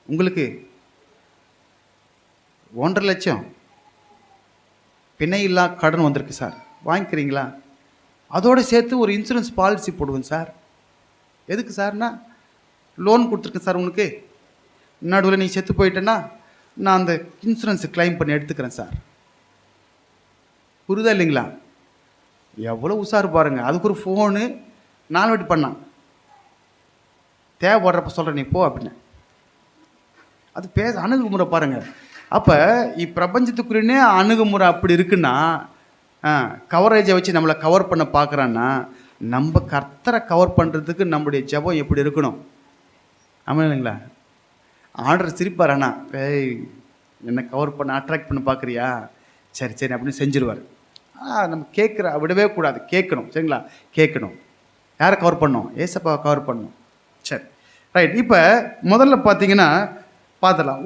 Speaker 1: உங்களுக்கு 1.5 லட்சம் பிணையில்லா கடன் வந்திருக்கு சார், வாங்கிக்கிறீங்களா? அதோடு சேர்த்து ஒரு இன்சூரன்ஸ் பாலிசி போடுவேன் சார். எதுக்கு சார்னா, லோன் கொடுத்துருக்கேன் சார் உனக்கு, நடுவில் நீ செத்து போயிட்டேன்னா நான் அந்த இன்சூரன்ஸை கிளைம் பண்ணி எடுத்துக்கிறேன் சார். புரியுதா இல்லைங்களா? எவ்வளோ உஷாரு பாருங்கள். அதுக்கு ஒரு ஃபோனு 4 வாட்டி பண்ணான், தேவைப்படுறப்ப சொல்கிறேன் நீ போ அப்படின்னு. அது அணுகுமுறை பாருங்கள். அப்போ இப்பிரபஞ்சத்துக்குரியனே அணுகுமுறை அப்படி இருக்குன்னா, கவரேஜை வச்சு நம்மளை கவர் பண்ண பார்க்குறான்னா, நம்ம கர்த்தரை கவர் பண்ணுறதுக்கு நம்முடைய ஜெபம் எப்படி இருக்கணும்? ஆமாம் இல்லைங்களா? ஆர்டர் சிரிப்பார், அண்ணா ஏய் என்னை கவர் பண்ண அட்ராக்ட் பண்ண பார்க்குறியா, சரி சரி அப்படின்னு செஞ்சுருவார். நம்ம கேட்குற விடவே கூடாது, கேட்கணும். சரிங்களா? கேட்கணும். யாரை கவர் பண்ணணும்? ஏசப்பாவை கவர் பண்ணணும். சரி, ரைட். இப்போ முதல்ல பார்த்தீங்கன்னா பார்த்துடலாம்.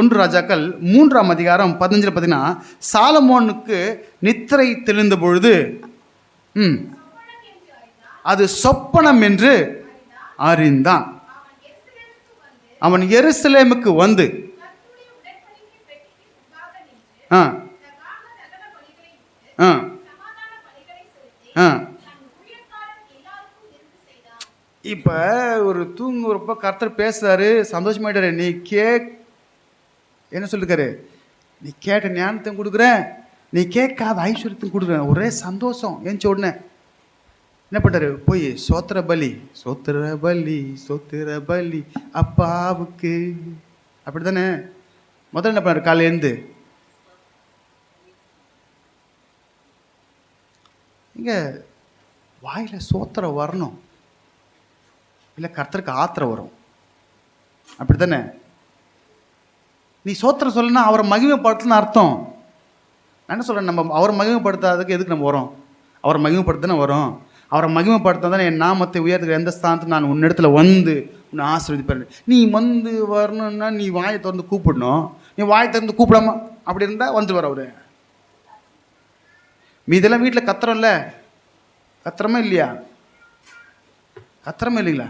Speaker 1: 1 ராஜாக்கள் 3ஆம் அதிகாரம் 15 பார்த்தீங்கன்னா, சாலமோனுக்கு நித்திரை தெளிந்த பொழுது அது சொப்பனம் என்று அறிந்தான். அவன் எருசலேமுக்கு வந்து ஆ ஆ ஆ இப்போ ஒரு தூங்குறப்ப கர்த்தர் பேசுறாரு, சந்தோஷமாயிட்டாரு. நீ என்ன சொல்லிருக்காரு? நீ கேட்ட ஞானத்தையும் கொடுக்குறேன், நீ கேட்காத ஐஸ்வர்யத்தையும் கொடுக்குறேன். ஒரே சந்தோஷம். ஏஞ்ச உடனே என்ன பண்ணாரு? போய் சோத்திர பலி சோத்திர பலி சோத்திர பலி அப்பாவுக்கு, அப்படி தானே முதல்ல என்ன பண்ணாரு? காலையில எழுந்து இங்க வாயில சோத்திரம் வரணும், இல்லை கர்த்தருக்கு ஆத்திரம் வரும். அப்படி தானே? நீ சோத்திரம் சொல்லணும்னா அவரை மகிமைப்படுத்தணும்னு அர்த்தம். நான் என்ன சொல்கிறேன்? நம்ம அவரை மகிமைப்படுத்தாததுக்கு எதுக்கு நம்ம வரோம்? அவரை மகிமைப்படுத்த தானே வரோம். அவரை மகிமைப்படுத்த தானே என் நாமத்தை உயர்த்துக்கிற எந்த ஸ்தானத்துக்கு நான் உன்னிடத்துல வந்து உன்னை ஆசீர்வதிப்பேன். நீ வந்து வரணும்னா நீ வாயை திறந்து கூப்பிடணும். நீ வாயை திறந்து கூப்பிடாம அப்படி இருந்தால் வந்து வர அவரு. மீதெல்லாம் வீட்டில் கத்துறோம்ல, கத்துறமே இல்லையா? கத்துறமே இல்லைங்களா?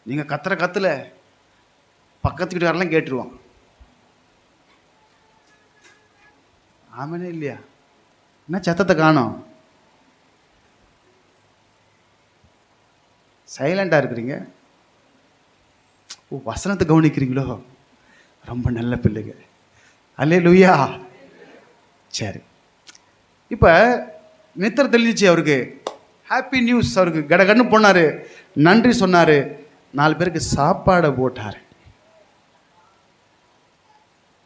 Speaker 1: நீங்கள் கத்துல பக்கத்து வீட்டுக்காரெல்லாம் கேட்டுருவான். ஆமானே இல்லையா? என்ன சத்தத்தை காணோம்? சைலண்டாக இருக்கிறீங்க. ஓ, வசனத்தை கவனிக்கிறீங்களோ? ரொம்ப நல்ல பிள்ளைங்க. அல்லேலூயா. சரி, இப்போ நித்திர தெளிஞ்சிச்சு அவருக்கு. Happy news. அவருக்கு கடகன்னு போனார், நன்றி சொன்னார், 4 பேருக்கு சாப்பாடை போட்டார்.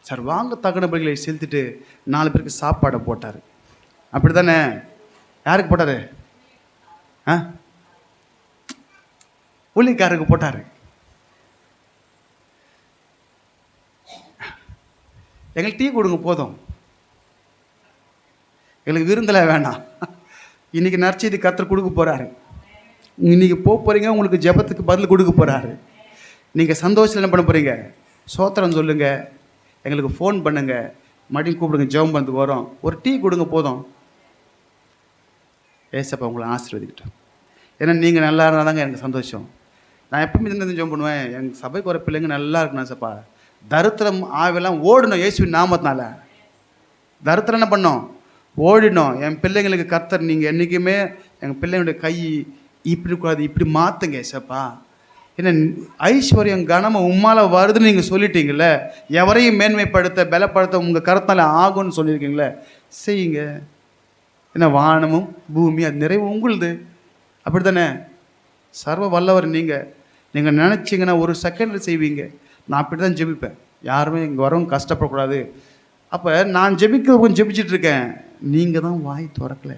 Speaker 1: சார் வாங்க தகனபலிகளை செலுத்திட்டு 4 பேருக்கு சாப்பாடை போட்டார். அப்படி தானே? யாருக்கு போட்டார்? ஆ, ஊழியக்காரருக்கு போட்டார். எங்களுக்கு டீ கொடுங்க போதும், எங்களுக்கு விருந்தில் வேணாம். இன்னைக்கு நற்செய்தி கர்த்தர் கொடுக்க போகிறாரு. இன்னைக்கு போகிறீங்க, உங்களுக்கு ஜெபத்துக்கு பதில் கொடுக்க போகிறாரு. நீங்கள் சந்தோஷத்தில் என்ன பண்ண போகிறீங்க? சோத்திரம் சொல்லுங்கள், எங்களுக்கு ஃபோன் பண்ணுங்கள், மறுபடியும் கூப்பிடுங்க, ஜெபம் பண்ணி வரோம், ஒரு டீ கொடுங்க போதும். ஏசப்பா உங்களை ஆசீர்வதிக்கிட்டோம். ஏன்னா நீங்கள் நல்லா இருந்தால் தாங்க எனக்கு சந்தோஷம். நான் எப்பவுமே இந்த ஜெபம் பண்ணுவேன், எங்கள் சபைக்கு வர பிள்ளைங்க நல்லா இருக்கணும் ஏசப்பா. தரித்திரம் ஆவெல்லாம் ஓடணும் இயேசுவின் நாமத்தினால. தரித்திரம் என்ன பண்ணோம்? ஓடினோம். என் பிள்ளைங்களுக்கு கர்த்தர் நீங்கள் என்றைக்குமே எங்கள் பிள்ளைங்களுடைய கை இப்படி கூடாது, இப்படி மாற்றுங்க ஏசப்பா. ஏன்னா ஐஸ்வர்யம் கனமும் உம்மால வருதுன்னு நீங்கள் சொல்லிட்டீங்கள. எவரையும் மேன்மைப்படுத்த பலப்படுத்த உங்கள் கருத்தால் ஆகும்னு சொல்லியிருக்கீங்களே, செய்யுங்க. ஏன்னா வானமும் பூமி அது நிறைவு உங்களுது. அப்படி தானே? சர்வ வல்லவர் நீங்கள். நீங்கள் நினச்சிங்கன்னா ஒரு செகண்டில் செய்வீங்க. நான் அப்படி தான் ஜெபிப்பேன். யாருமே இங்கே வரவும் கஷ்டப்படக்கூடாது. அப்போ நான் ஜெபிக்க கொஞ்சம் ஜெபிச்சுட்டு இருக்கேன், நீங்கள் தான் வாய் திறக்கலை.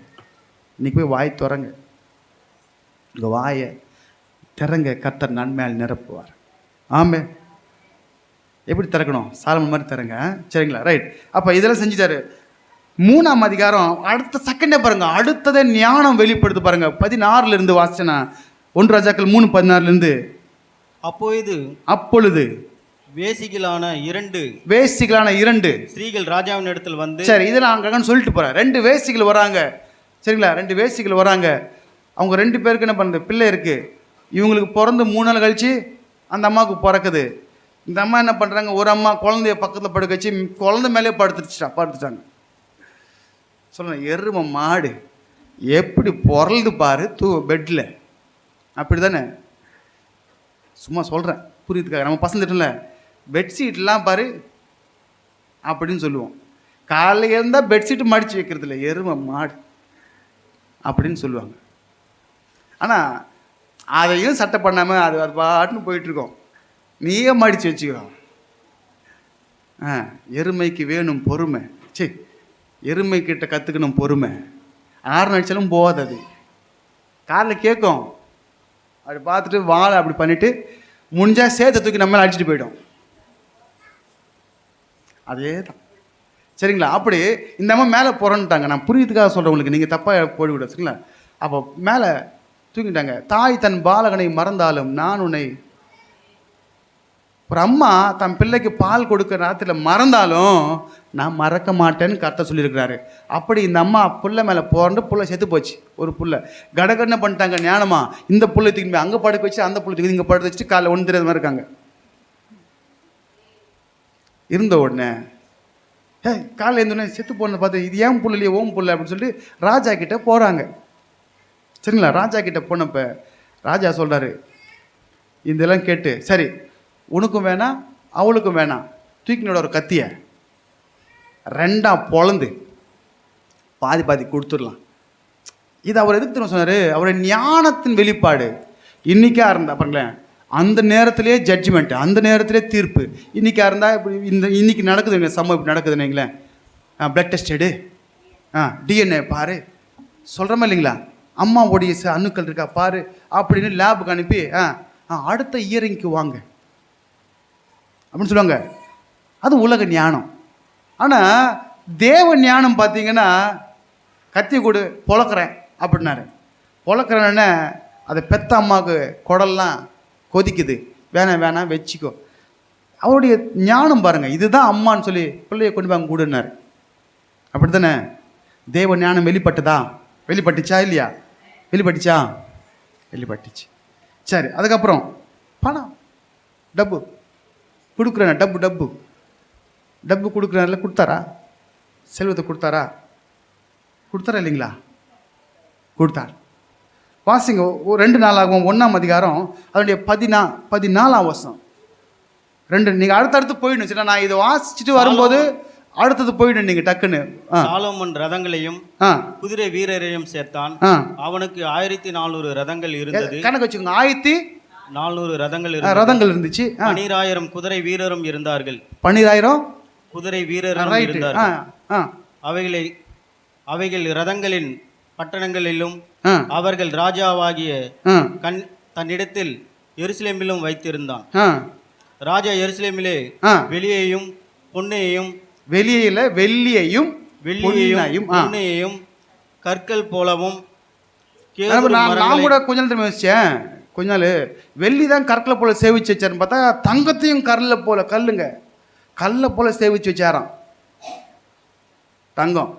Speaker 1: இன்றைக்கி போய் வாய் திறங்க, உங்கள் வாயை திறங்க, கர்த்தர் நன்மையால் நிரப்புவார். ஆமே. எப்படி திறக்கணும்? சாலமன் மாதிரி திறங்க, சரிங்களா? ரைட். அப்போ இதெல்லாம் செஞ்சுட்டாரு. 3ஆம் அதிகாரம் அடுத்த செகண்டே பாருங்க, அடுத்ததே ஞானம் வெளிப்படுத்து பாருங்க. 16 வாசிச்சனா, 1 ராஜாக்கள் 3:16 அப்பொழுது
Speaker 2: வேசிகளான இரண்டு ஸ்திரீகள் ராஜாவின் இடத்தில் வந்து,
Speaker 1: சரி இதெல்லாம் அங்கன்னு சொல்லிட்டு போறேன். 2 வேசிகள் வராங்க, சரிங்களா? 2 வேசிகள் வராங்க. அவங்க 2 பேருக்கு என்ன பண்ணுது? பிள்ளை இருக்கு. இவங்களுக்கு பிறந்து 3 நாள் கழிச்சு அந்த அம்மாவுக்கு பிறக்குது. இந்த அம்மா என்ன பண்ணுறாங்க? ஒரு அம்மா குழந்தைய பக்கத்தில் படுக்க வச்சு குழந்தை மேலே படுத்துட்டாங்க. சொல்லுங்க, எருமை மாடு எப்படி பொறல்து பாரு பெட்டில். அப்படி தானே? சும்மா சொல்கிறேன் புரியுதுக்காக. நம்ம பசங்க திட்டல, பெட்ஷீட்லாம் பாரு அப்படின்னு சொல்லுவோம். காலையில் இருந்தால் பெட்ஷீட்டு மடித்து வைக்கிறது இல்லை, எருமை மாடு அப்படின்னு சொல்லுவாங்க. ஆனால் அதையும் சட்டை பண்ணாமல் அது பாட்டுன்னு போயிட்டுருக்கோம். நீயே மடித்து வச்சுக்கோ. எருமைக்கு வேணும் பொறுமை. சரி, எருமைக்கிட்ட கற்றுக்கணும் பொறுமை. 6 அடித்தாலும் போகாது. அது காரில் கேட்கும். அப்படி பார்த்துட்டு வாழை அப்படி பண்ணிவிட்டு முடிஞ்சால் சேர்த்து தூக்கி நம்ம மேலே அடிச்சுட்டு போயிடும். அதே தான், சரிங்களா? அப்படி இந்த அம்மா மேலே புறன்ட்டாங்க. நான் புரியுதுக்காக சொல்கிறேன் உங்களுக்கு, நீங்கள் தப்பாக போய்விட, சரிங்களா? அப்போ மேலே தூக்கிட்டாங்க. தாய் தன் பாலகனை மறந்தாலும் நான் உன்னை ஒரு அம்மா தன் பிள்ளைக்கு பால் கொடுக்குற நேரத்தில் மறந்தாலும் நான் மறக்க மாட்டேன்னு கர்த்தர் சொல்லியிருக்கிறாரு. அப்படி இந்த அம்மா புள்ள மேலே போறண்டு புள்ள செத்து போச்சு. ஒரு புள்ள கடகடனை பண்ணிட்டாங்க ஞானமா. இந்த புள்ளை தூக்கி அங்கே படுக்க வச்சு அந்த புள்ளை தூக்கி இங்கே படுக்க வச்சுட்டு காலைல ஒன்று தெரியாத மாதிரி இருக்காங்க. இருந்த உடனே காலையில் இருந்தோடனே செத்து போன பார்த்து இது ஏன் புள்ள இல்லையே ஓம் புள்ள அப்படின்னு சொல்லிட்டு ராஜா கிட்டே போகிறாங்க. சரிங்களா? ராஜா கிட்டே போனப்போ ராஜா சொல்கிறாரு, இதெல்லாம் கேட்டு சரி உனக்கும் வேணாம் அவளுக்கும் வேணாம், தூக்கினோட ஒரு கத்தியை ரெண்டாக பொழந்து பாதி பாதி கொடுத்துடலாம். இது அவர் எதுக்கு தெரியும் சொன்னார்? அவருடைய ஞானத்தின் வெளிப்பாடு. இன்றைக்கா இருந்தால் பாருங்களேன், அந்த நேரத்திலே ஜட்ஜ்மெண்ட், அந்த நேரத்திலே தீர்ப்பு. இன்றைக்கா இருந்தால் இப்படி இன்றைக்கி நடக்குதுங்க சம்பவம், இப்படி நடக்குதுன்னு வைங்களேன், பிளட் டெஸ்ட் எடு, டிஎன்ஏ பாரு சொல்கிறோமா இல்லைங்களா, அம்மாவுடைய அணுக்கள் இருக்கா பாரு அப்படின்னு லேபுக்கு அனுப்பி அடுத்த இயரிங்க்கு வாங்க அப்படின்னு சொல்லுவாங்க. அது உலக ஞானம். ஆனால் தேவ ஞானம் பார்த்தீங்கன்னா கத்தி கொடு பொழக்கிறேன் அப்படின்னாரு. பொழக்கிறேன்னு அதை பெத்த அம்மாவுக்கு குடல்லாம் கொதிக்குது, வேணாம் வேணாம் வச்சுக்கோ. அவருடைய ஞானம் பாருங்கள், இதுதான் அம்மான்னு சொல்லி பிள்ளையை கொண்டு போய் அங்கே கூடுனார். அப்படி தானே தேவ ஞானம் வெளிப்பட்டுதா? வெளிப்பட்டுச்சா இல்லையா? வெளிப்பட்டுச்சா? வெளிப்பட்டுச்சு. சரி, அதுக்கப்புறம் பணம் டப்பு கொடுக்குறேன், டப்பு கொடுக்குறேன்ல, கொடுத்தாரா? செல்வத்தை கொடுத்தாரா? கொடுத்தாரா இல்லைங்களா? கொடுத்தார். வாசிங்க 2 நாளாகும் 1ஆம் அதிகாரம் அதனுடைய 14ஆம் வசனம். 2 நீங்கள் அடுத்தடுத்து போயிடணும். சரி, நான் இதை வாசிச்சுட்டு வரும்போது அடுத்தது போயிடும் நீங்கள் டக்குன்னு.
Speaker 2: சாலோமன் ரதங்களையும் குதிரை வீரரையும் சேர்த்தான். அவனுக்கு 1400 ரதங்கள் இருந்தது. கணக்கு வச்சுக்கோங்க, 1400 ரதங்கள் இருந்துச்சு. 12000 குதிரை வீரரும் இருந்தார்கள். 12000 குதிரை வீரரும் இருந்தார்கள். அவைகள் ரதங்களின் பட்டணங்களிலும் அவர்கள் ராஜாவாகிய தன்னிடத்தில் எருசலேமிலும் வைத்திருந்தான். ராஜா எருசலேமிலே வெளியையும் பொன்னையும் பொன்னையும் கற்கள் போலவும்
Speaker 1: நான் கூட கொஞ்ச நாள் யோசிச்சேன். கொஞ்ச நாள் வெள்ளி தான் கற்களை போல சேவிச்சு வச்சாருன்னு பார்த்தா தங்கத்தையும் கல்லை போல சேவிச்சு வச்சாராம். தங்கம்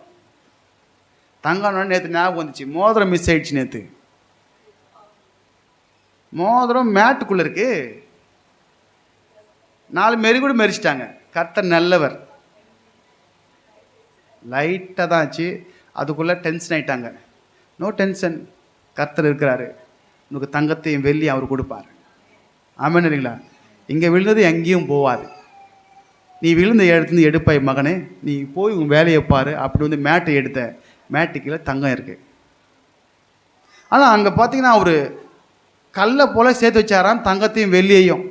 Speaker 1: நேற்று ஞாபகம் வந்துச்சு, மோதிரம் மிஸ் ஆயிடுச்சு. நேற்று மோதிரம் மேட்டுக்குள்ளே இருக்கு. 4 மெரி கூட மெரிச்சிட்டாங்க. கர்த்தர் நல்லவர். லைட்டாக தான் ஆச்சு, அதுக்குள்ளே டென்ஷன் ஆகிட்டாங்க. நோ டென்ஷன், கர்த்தர் இருக்கிறாரு, உனக்கு தங்கத்தையும் வெள்ளி அவர் கொடுப்பார். ஆமாம் இல்லைங்களா? இங்கே விழுந்தது எங்கேயும் போகாது. நீ விழுந்த இடத்துலேருந்து எடுப்பாய் மகனே, நீ போய் உன் வேலையை பாரு. அப்படி மேட்டை எடுத்த மேட்டுக்குள்ள தங்கம் இருக்குது. ஆனால் அங்கே பார்த்தீங்கன்னா அவர் கல்லை போல் சேர்த்து வச்சாராம் தங்கத்தையும் வெள்ளியையும்.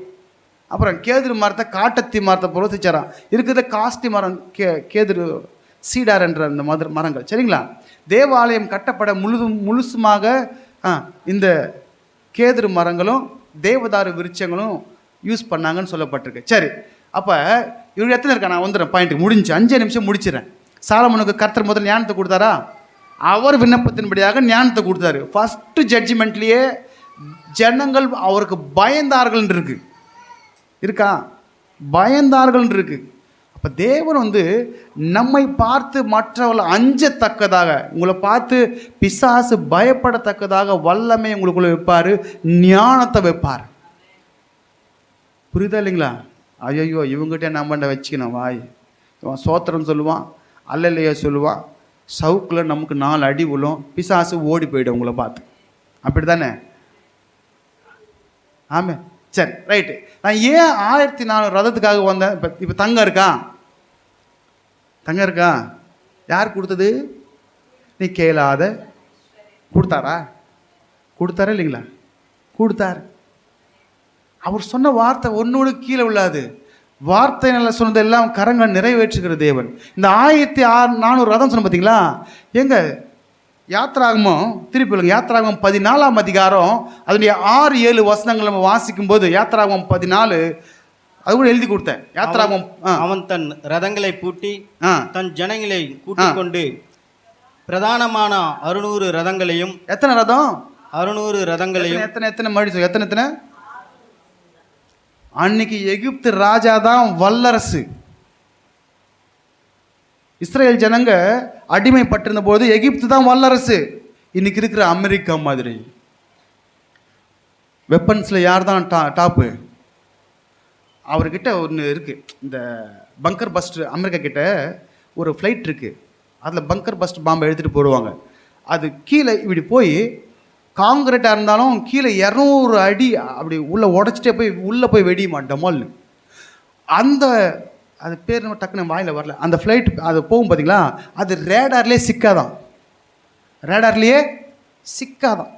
Speaker 1: அப்புறம் கேதுரு மரத்தை காட்டத்தி மரத்தை போல வச்சாராம். இருக்கிறத காஸ்டி மரம் கேதுரு சீடார் என்ற அந்த மரங்கள். சரிங்களா? தேவாலயம் கட்டப்பட முழுசுமாக இந்த கேதுரு மரங்களும் தேவதாரு விருட்சங்களும் யூஸ் பண்ணாங்கன்னு சொல்லப்பட்டிருக்கு. சரி, அப்போ இவங்க எத்தனை இருக்கா? நான் வந்துடுறேன் பாயிண்ட்டு, முடிஞ்சு 5 நிமிஷம் முடிச்சிடறேன். சாலமோனுக்கு கர்த்தர் முதல் ஞானத்தை கொடுத்தாரா? அவர் விண்ணப்பத்தின்படியாக ஞானத்தை கொடுத்தாரு. ஃபஸ்ட்டு ஜட்ஜ்மெண்ட்லேயே ஜனங்கள் அவருக்கு பயந்தார்கள் இருக்கா? பயந்தார்கள் இருக்கு. அப்போ தேவன் நம்மை பார்த்து மற்றவர்கள் அஞ்சத்தக்கதாக, உங்களை பார்த்து பிசாசு பயப்படத்தக்கதாக வல்லமை உங்களுக்குள்ள வைப்பார், ஞானத்தை வைப்பார். புரியுதா இல்லைங்களா? ஐயோ இவங்ககிட்ட நம்மண்ட வச்சுக்கணும் வாய், இவன் சோத்திரம் சொல்லுவான், அல்லையா சொல்லுவான், சவுக்கில் நமக்கு 4 அடி விழும், பிசாசு ஓடி போயிடும் உங்களை பார்த்து. அப்படி தானே? ஆமாம். சரி, ரைட்டு. நான் ஏன் 1400 ரதத்துக்காக வந்தேன்? இப்போ தங்கம் இருக்கா? யார் கொடுத்தது? நீ கேளாத. கொடுத்தாரா இல்லைங்களா? கொடுத்தார். அவர் சொன்ன வார்த்தை ஒன்னோடு கீழே உள்ளாது. வார்த்தை நல்லா சொன்னதெல்லாம் கரங்கள் நிறைவேற்றுகிற தேவன். இந்த 1400 ரதம் சொன்ன பார்த்தீங்களா? எங்க யாத்ராகமம், திருப்பி யாத்ராகமம் 14ஆம் அதிகாரம் அதனுடைய 6-7 வசனங்கள் நம்ம வாசிக்கும் போது, யாத்ராகமம் 14 அது கூட எழுதி கொடுத்தேன். யாத்ராகமம்
Speaker 2: அவன் தன் ரதங்களை பூட்டி தன் ஜனங்களை கூட்டிக் கொண்டு பிரதானமான 600 ரதங்களையும்.
Speaker 1: எத்தனை ரதம்?
Speaker 2: 600 ரதங்களையும்.
Speaker 1: எத்தனை மறுபடி எத்தனை அன்னைக்கு எகிப்து ராஜா தான் வல்லரசு. இஸ்ரேல் ஜனங்க அடிமைப்பட்டிருந்த போது எகிப்து தான் வல்லரசு. இன்னைக்கு இருக்கிற அமெரிக்கா மாதிரி வெப்பன்ஸில் யார் தான் டாப்பு? அவர்கிட்ட ஒன்று இருக்குது, இந்த பங்கர் பஸ்ட். அமெரிக்கா கிட்ட ஒரு ஃப்ளைட் இருக்குது, அதில் பங்கர் பஸ்ட் பாம்பை எடுத்துகிட்டு போடுவாங்க. அது கீழே இப்படி போய் காங்கிரீட்டாக இருந்தாலும் கீழே 200 அடி அப்படி உள்ளே உடச்சிட்டே போய் உள்ளே போய் வெடியுமா டமால்னு. அந்த அது பேர் நம்ம டக்குன்னு வாயில் வரல. அந்த ஃப்ளைட் அது போகும் பார்த்தீங்களா, அது ரேடார்லேயே சிக்காதான், ரேடார்லேயே சிக்காதான்.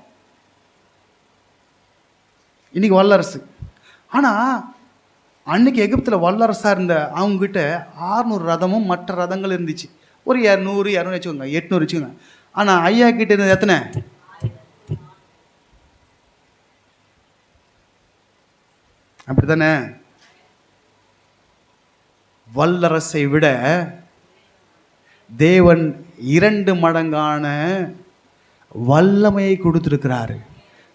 Speaker 1: இன்றைக்கி வல்லரசு. ஆனால் அன்றைக்கி எகிப்தில் வல்லரசாக இருந்த அவங்ககிட்ட 600 ரதமும் மற்ற ரதங்கள் இருந்துச்சு. ஒரு 200 வச்சுக்கோங்க, 800 வச்சுக்கோங்க. ஆனால் ஐயா கிட்ட இருந்தது எத்தனை? அப்படி தானே? வல்லரசை விட தேவன் 2 மடங்கான வல்லமையை கொடுத்திருக்கிறாரு.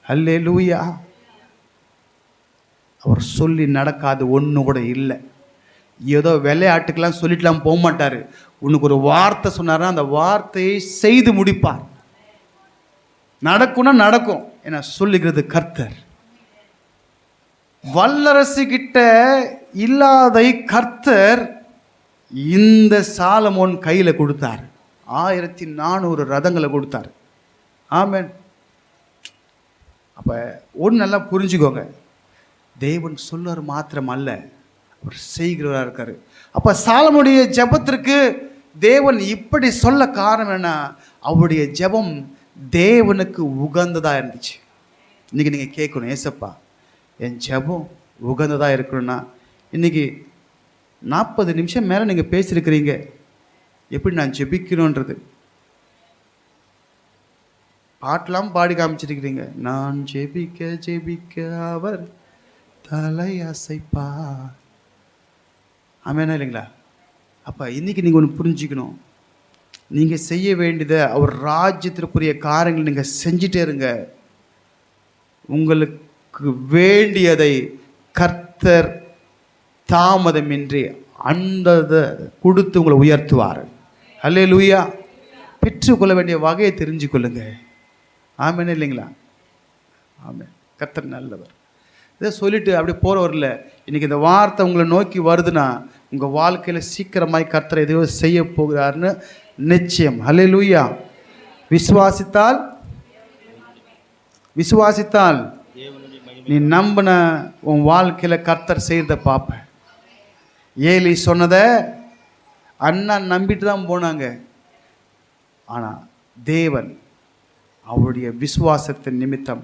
Speaker 1: அல்லேலூயா. அவர் சொல்லி நடக்காது ஒன்று கூட இல்லை. ஏதோ விளையாட்டுக்கெல்லாம் சொல்லிட்டுலாம் போக மாட்டார். உனக்கு ஒரு வார்த்தை சொன்னார்னா அந்த வார்த்தையை செய்து முடிப்பார். நடக்கும்னா நடக்கும் என சொல்லுகிறது கர்த்தர். வல்லரசு கிட்ட இல்லாதை கர்த்தர் இந்த சாலமோன் கையில் கொடுத்தார். 1400 ரதங்களை கொடுத்தார். ஆமென். அப்போ ஒன்று நல்லா புரிஞ்சுக்கோங்க, தேவன் சொல்லுவார் மாத்திரம் அல்ல, அவர் செய்கிறவராக இருக்கார். அப்போ சாலமோனுடைய ஜெபத்திற்கு தேவன் இப்படி சொல்ல காரணம் என்ன? அவருடைய ஜெபம் தேவனுக்கு உகந்ததாக இருந்துச்சு. இன்றைக்கி நீங்கள் கேட்கணும், ஏசப்பா என் ஜெபம் உகந்ததாக இருக்கணும்னா, இன்றைக்கி 40 நிமிஷம் மேலே நீங்கள் பேசியிருக்கிறீங்க, எப்படி நான் ஜெபிக்கணுன்றது பாட்டெலாம் பாடி காமிச்சிருக்கிறீங்க. நான் ஜெபிக்க ஜெபிக்க அவர் தலை அசைப்பா. ஆமெனா இல்லைங்களா? அப்போ இன்றைக்கி நீங்கள் ஒன்று புரிஞ்சுக்கணும், நீங்கள் செய்ய வேண்டியதை அவர் ராஜ்யத்திற்குரிய காரியங்கள் நீங்கள் செஞ்சிட்டே இருங்க. உங்களுக்கு வேண்டியதை கர்த்தர் தாமதமின்றி அந்ததை கொடுத்து உங்களை உயர்த்துவார். அல்லேலூயா. பெற்றுக்கொள்ள வேண்டிய வகையை தெரிஞ்சு கொள்ளுங்க. ஆமென் இல்லைங்களா? ஆமென். கர்த்தர் நல்லவர். இதை சொல்லிட்டு அப்படி போகிறவர் இல்லை. இன்றைக்கி இந்த வார்த்தை உங்களை நோக்கி வருதுன்னா உங்கள் வாழ்க்கையில் சீக்கிரமாய் கர்த்தர் எதையோ செய்ய போகிறாருன்னு நிச்சயம். அல்லேலூயா. விசுவாசித்தால் நீ நம்பின உன் வாழ்க்கையில் கர்த்தர் செய்கிறத பார்ப்பேன். ஏலி சொன்னதை அண்ணா நம்பிட்டு தான் போனாங்க. ஆனால் தேவன் அவருடைய விசுவாசத்தின் நிமித்தம்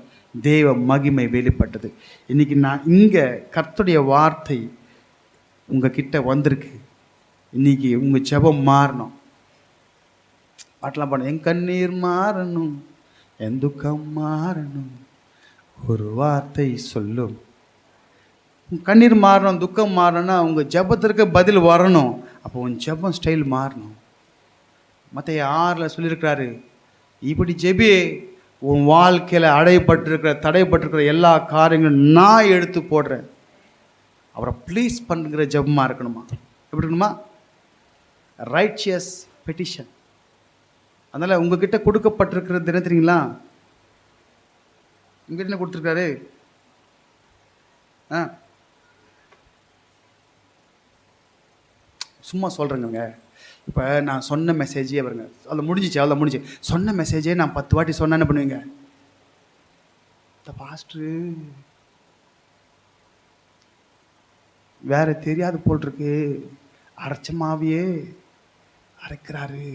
Speaker 1: தேவ மகிமை வெளிப்பட்டது. இன்றைக்கி நான் இங்கே கர்த்தருடைய வார்த்தை உங்ககிட்ட வந்திருக்கு. இன்றைக்கி உங்கள் ஜெபம் மாறணும். பாட்டெலாம் பாடணும், என் கண்ணீர் மாறணும், என் துக்கம் மாறணும், ஒரு வார்த்தை சொல்லும். கண்ணீர் மாறணும், துக்கம் மாறணும்னா உங்கள் ஜெபத்திற்கு பதில் வரணும். அப்போ உன் ஜெபம் ஸ்டைல் மாறணும். மத்தேயு 6 சொல்லியிருக்கிறாரு, இப்படி ஜெபி, உன் வாழ்க்கையில் அடைப்பட்டிருக்கிற தடைப்பட்டிருக்கிற எல்லா காரியங்களும் நான் எடுத்து போடுறேன். அவரை ப்ளீஸ் பண்ணுங்கிற ஜெபமாக இருக்கணுமா? எப்படி இருக்கணுமா? Righteous petition. அதனால் உங்ககிட்ட கொடுக்கப்பட்டிருக்கிறது என்ன தெரியுங்களா? உங்ககிட்ட என்ன கொடுத்துருக்காரு? சும்மா சொல்கிறேங்க. இப்போ நான் சொன்ன மெசேஜே வருங்க, அதில் முடிஞ்சிச்சு, அதில் முடிஞ்சு சொன்ன மெசேஜே நான் 10 வாட்டி சொன்ன என்ன பண்ணுவீங்க? இந்த பாஸ்டரு வேற தெரியாது போல் இருக்கு, அரைச்ச மாவியே அரைக்கிறாரு,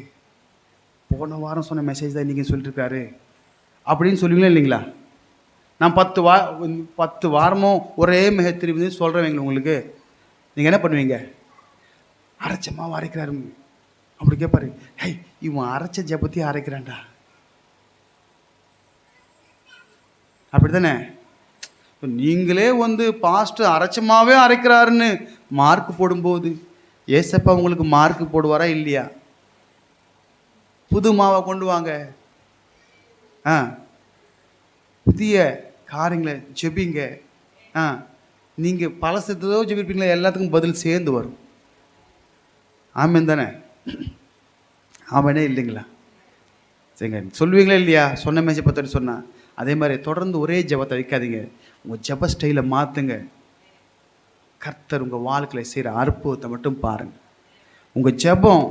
Speaker 1: போன வாரம் சொன்ன மெசேஜ் தான் இன்றைக்கி சொல்லிட்டுருக்காரு அப்படின்னு சொல்லுவீங்களா இல்லைங்களா? நான் 10 வாரமும் ஒரே மிக திரும்பி சொல்கிறேன் உங்களுக்கு. நீங்கள் என்ன பண்ணுவீங்க? அரைச்ச மாவு அரைக்கிறாரு அப்படி கேட்பாரு. ஹை, இவன் அரைச்ச ஜெபத்தி அரைக்கிறான்டா. அப்படி தானே? நீங்களே பாஸ்டர் அரைச்சமாவே அரைக்கிறாருன்னு மார்க் போடும்போது ஏசப்பா உங்களுக்கு மார்க் போடுவாரா இல்லையா? புது மாவை கொண்டு வாங்க, புதிய காரியங்களை ஜெபிங்க. நீங்கள் பழசத்ததோ ஜெபிப்பீங்களா, எல்லாத்துக்கும் பதில் சேர்ந்து வரும். ஆமேன் தானே? ஆமேனே இல்லைங்களா? சரிங்க, சொல்லுவீங்களா இல்லையா? சொன்ன மேட்சை பற்றி சொன்னால் அதே மாதிரி தொடர்ந்து ஒரே ஜெபத்தை வைக்காதீங்க. உங்கள் ஜெப ஸ்டைலை மாற்றுங்க. கர்த்தர் உங்கள் வாழ்க்கையில் செய்கிற அற்புதத்தை மட்டும் பாருங்கள். உங்கள் ஜெபம்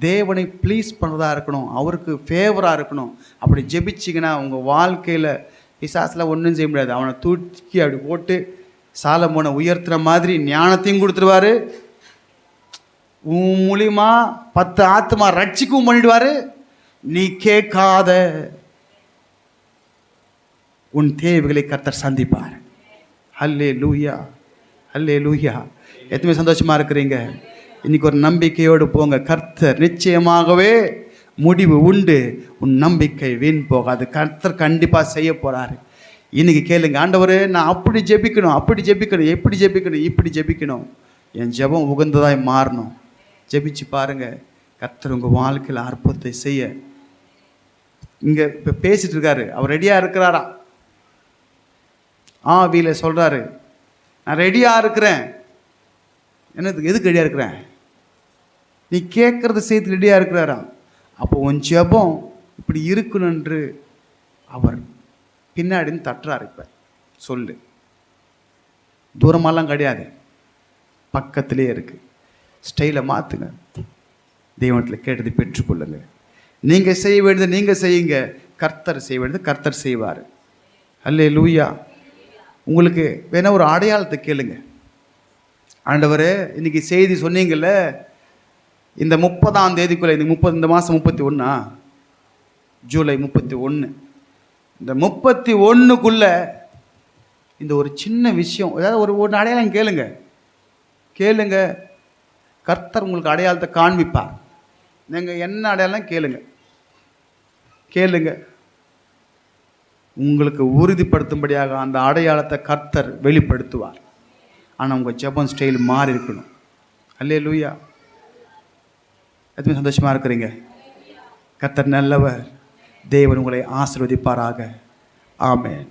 Speaker 1: தேவனை ப்ளீஸ் பண்ணுறதா இருக்கணும், அவருக்கு ஃபேவராக இருக்கணும். அப்படி ஜெபிச்சிங்கன்னா உங்கள் வாழ்க்கையில் பிசாசில் ஒன்றும் செய்ய முடியாது. அவனை தூக்கி அப்படி போட்டு சாலமோனை உயர்த்துற மாதிரி ஞானத்தையும் கொடுத்துருவாரு. உன் மூலியமா 10 ஆத்மா ரட்சிக்கவும் பண்ணிடுவார். நீ கேட்காத உன் தேவைகளை கர்த்தர் சந்திப்பார். ஹல்லேலூயா, ஹல்லேலூயா. எத்தனை சந்தோஷமாக இருக்கிறீங்க? இன்றைக்கி ஒரு நம்பிக்கையோடு போங்க. கர்த்தர் நிச்சயமாகவே முடிவு உண்டு. உன் நம்பிக்கை வீண் போகாது. கர்த்தர் கண்டிப்பாக செய்ய போகிறாரு. இன்றைக்கி கேளுங்க, ஆண்டவரே நான் அப்படி ஜெபிக்கணும், அப்படி ஜெபிக்கணும், எப்படி ஜெபிக்கணும், இப்படி ஜெபிக்கணும், என் ஜெபம் உகந்ததாய் மாறணும். ஜெபிச்சு பாருங்கள், கர்த்தர் உங்கள் வாழ்க்கையில் அற்புதத்தை செய்ய. இங்கே இப்போ பேசிகிட்டு இருக்காரு, அவர் ரெடியாக இருக்கிறாரா? ஆவியில் சொல்கிறாரு, நான் ரெடியாக இருக்கிறேன். என்னதுக்கு, எதுக்கு ரெடியாக இருக்கிறேன்? நீ கேட்குறத செய்து ரெடியாக இருக்கிறாரா? அப்போ உன் ஜெபம் இப்படி இருக்கணும் என்று அவர் பின்னாடின்னு தட்டுறாரு. இப்போ சொல்லு, தூரமாலாம் கிடையாது, பக்கத்திலே இருக்குது. ஸ்டைலை மாற்றுங்க, தெய்வத்தில் கேட்டதை பெற்றுக்கொள்ளுங்க. நீங்கள் செய்ய வேண்டியது நீங்கள் செய்யுங்க, கர்த்தர் செய்ய வேண்டியது கர்த்தர் செய்வார். அல்லேலூயா. உங்களுக்கு வேணா ஒரு அடையாளத்தை கேளுங்க. ஆண்டவரே இன்றைக்கி செய்தி சொன்னீங்கள்ல, இந்த 30ஆம் தேதிக்குள்ளே, இந்த மாதம் 31, ஜூலை 31, இந்த 31க்குள்ளே இந்த ஒரு சின்ன விஷயம், ஏதாவது ஒரு அடையாளம் கேளுங்க. கர்த்தர் உங்களுக்கு அடையாளத்தை காண்பிப்பார். நீங்கள் என்ன அடையாளம் கேளுங்க. உங்களுக்கு உறுதிப்படுத்தும்படியாக அந்த அடையாளத்தை கர்த்தர் வெளிப்படுத்துவார். ஆனால் உங்கள் ஜெபம் ஸ்டைல் மாறி இருக்கணும். அல்லேலூயா. எத்தனை சந்தோஷமாக இருக்கிறீங்க? கர்த்தர் நல்லவர். தேவன் உங்களை ஆசீர்வதிப்பாராக. ஆமென்.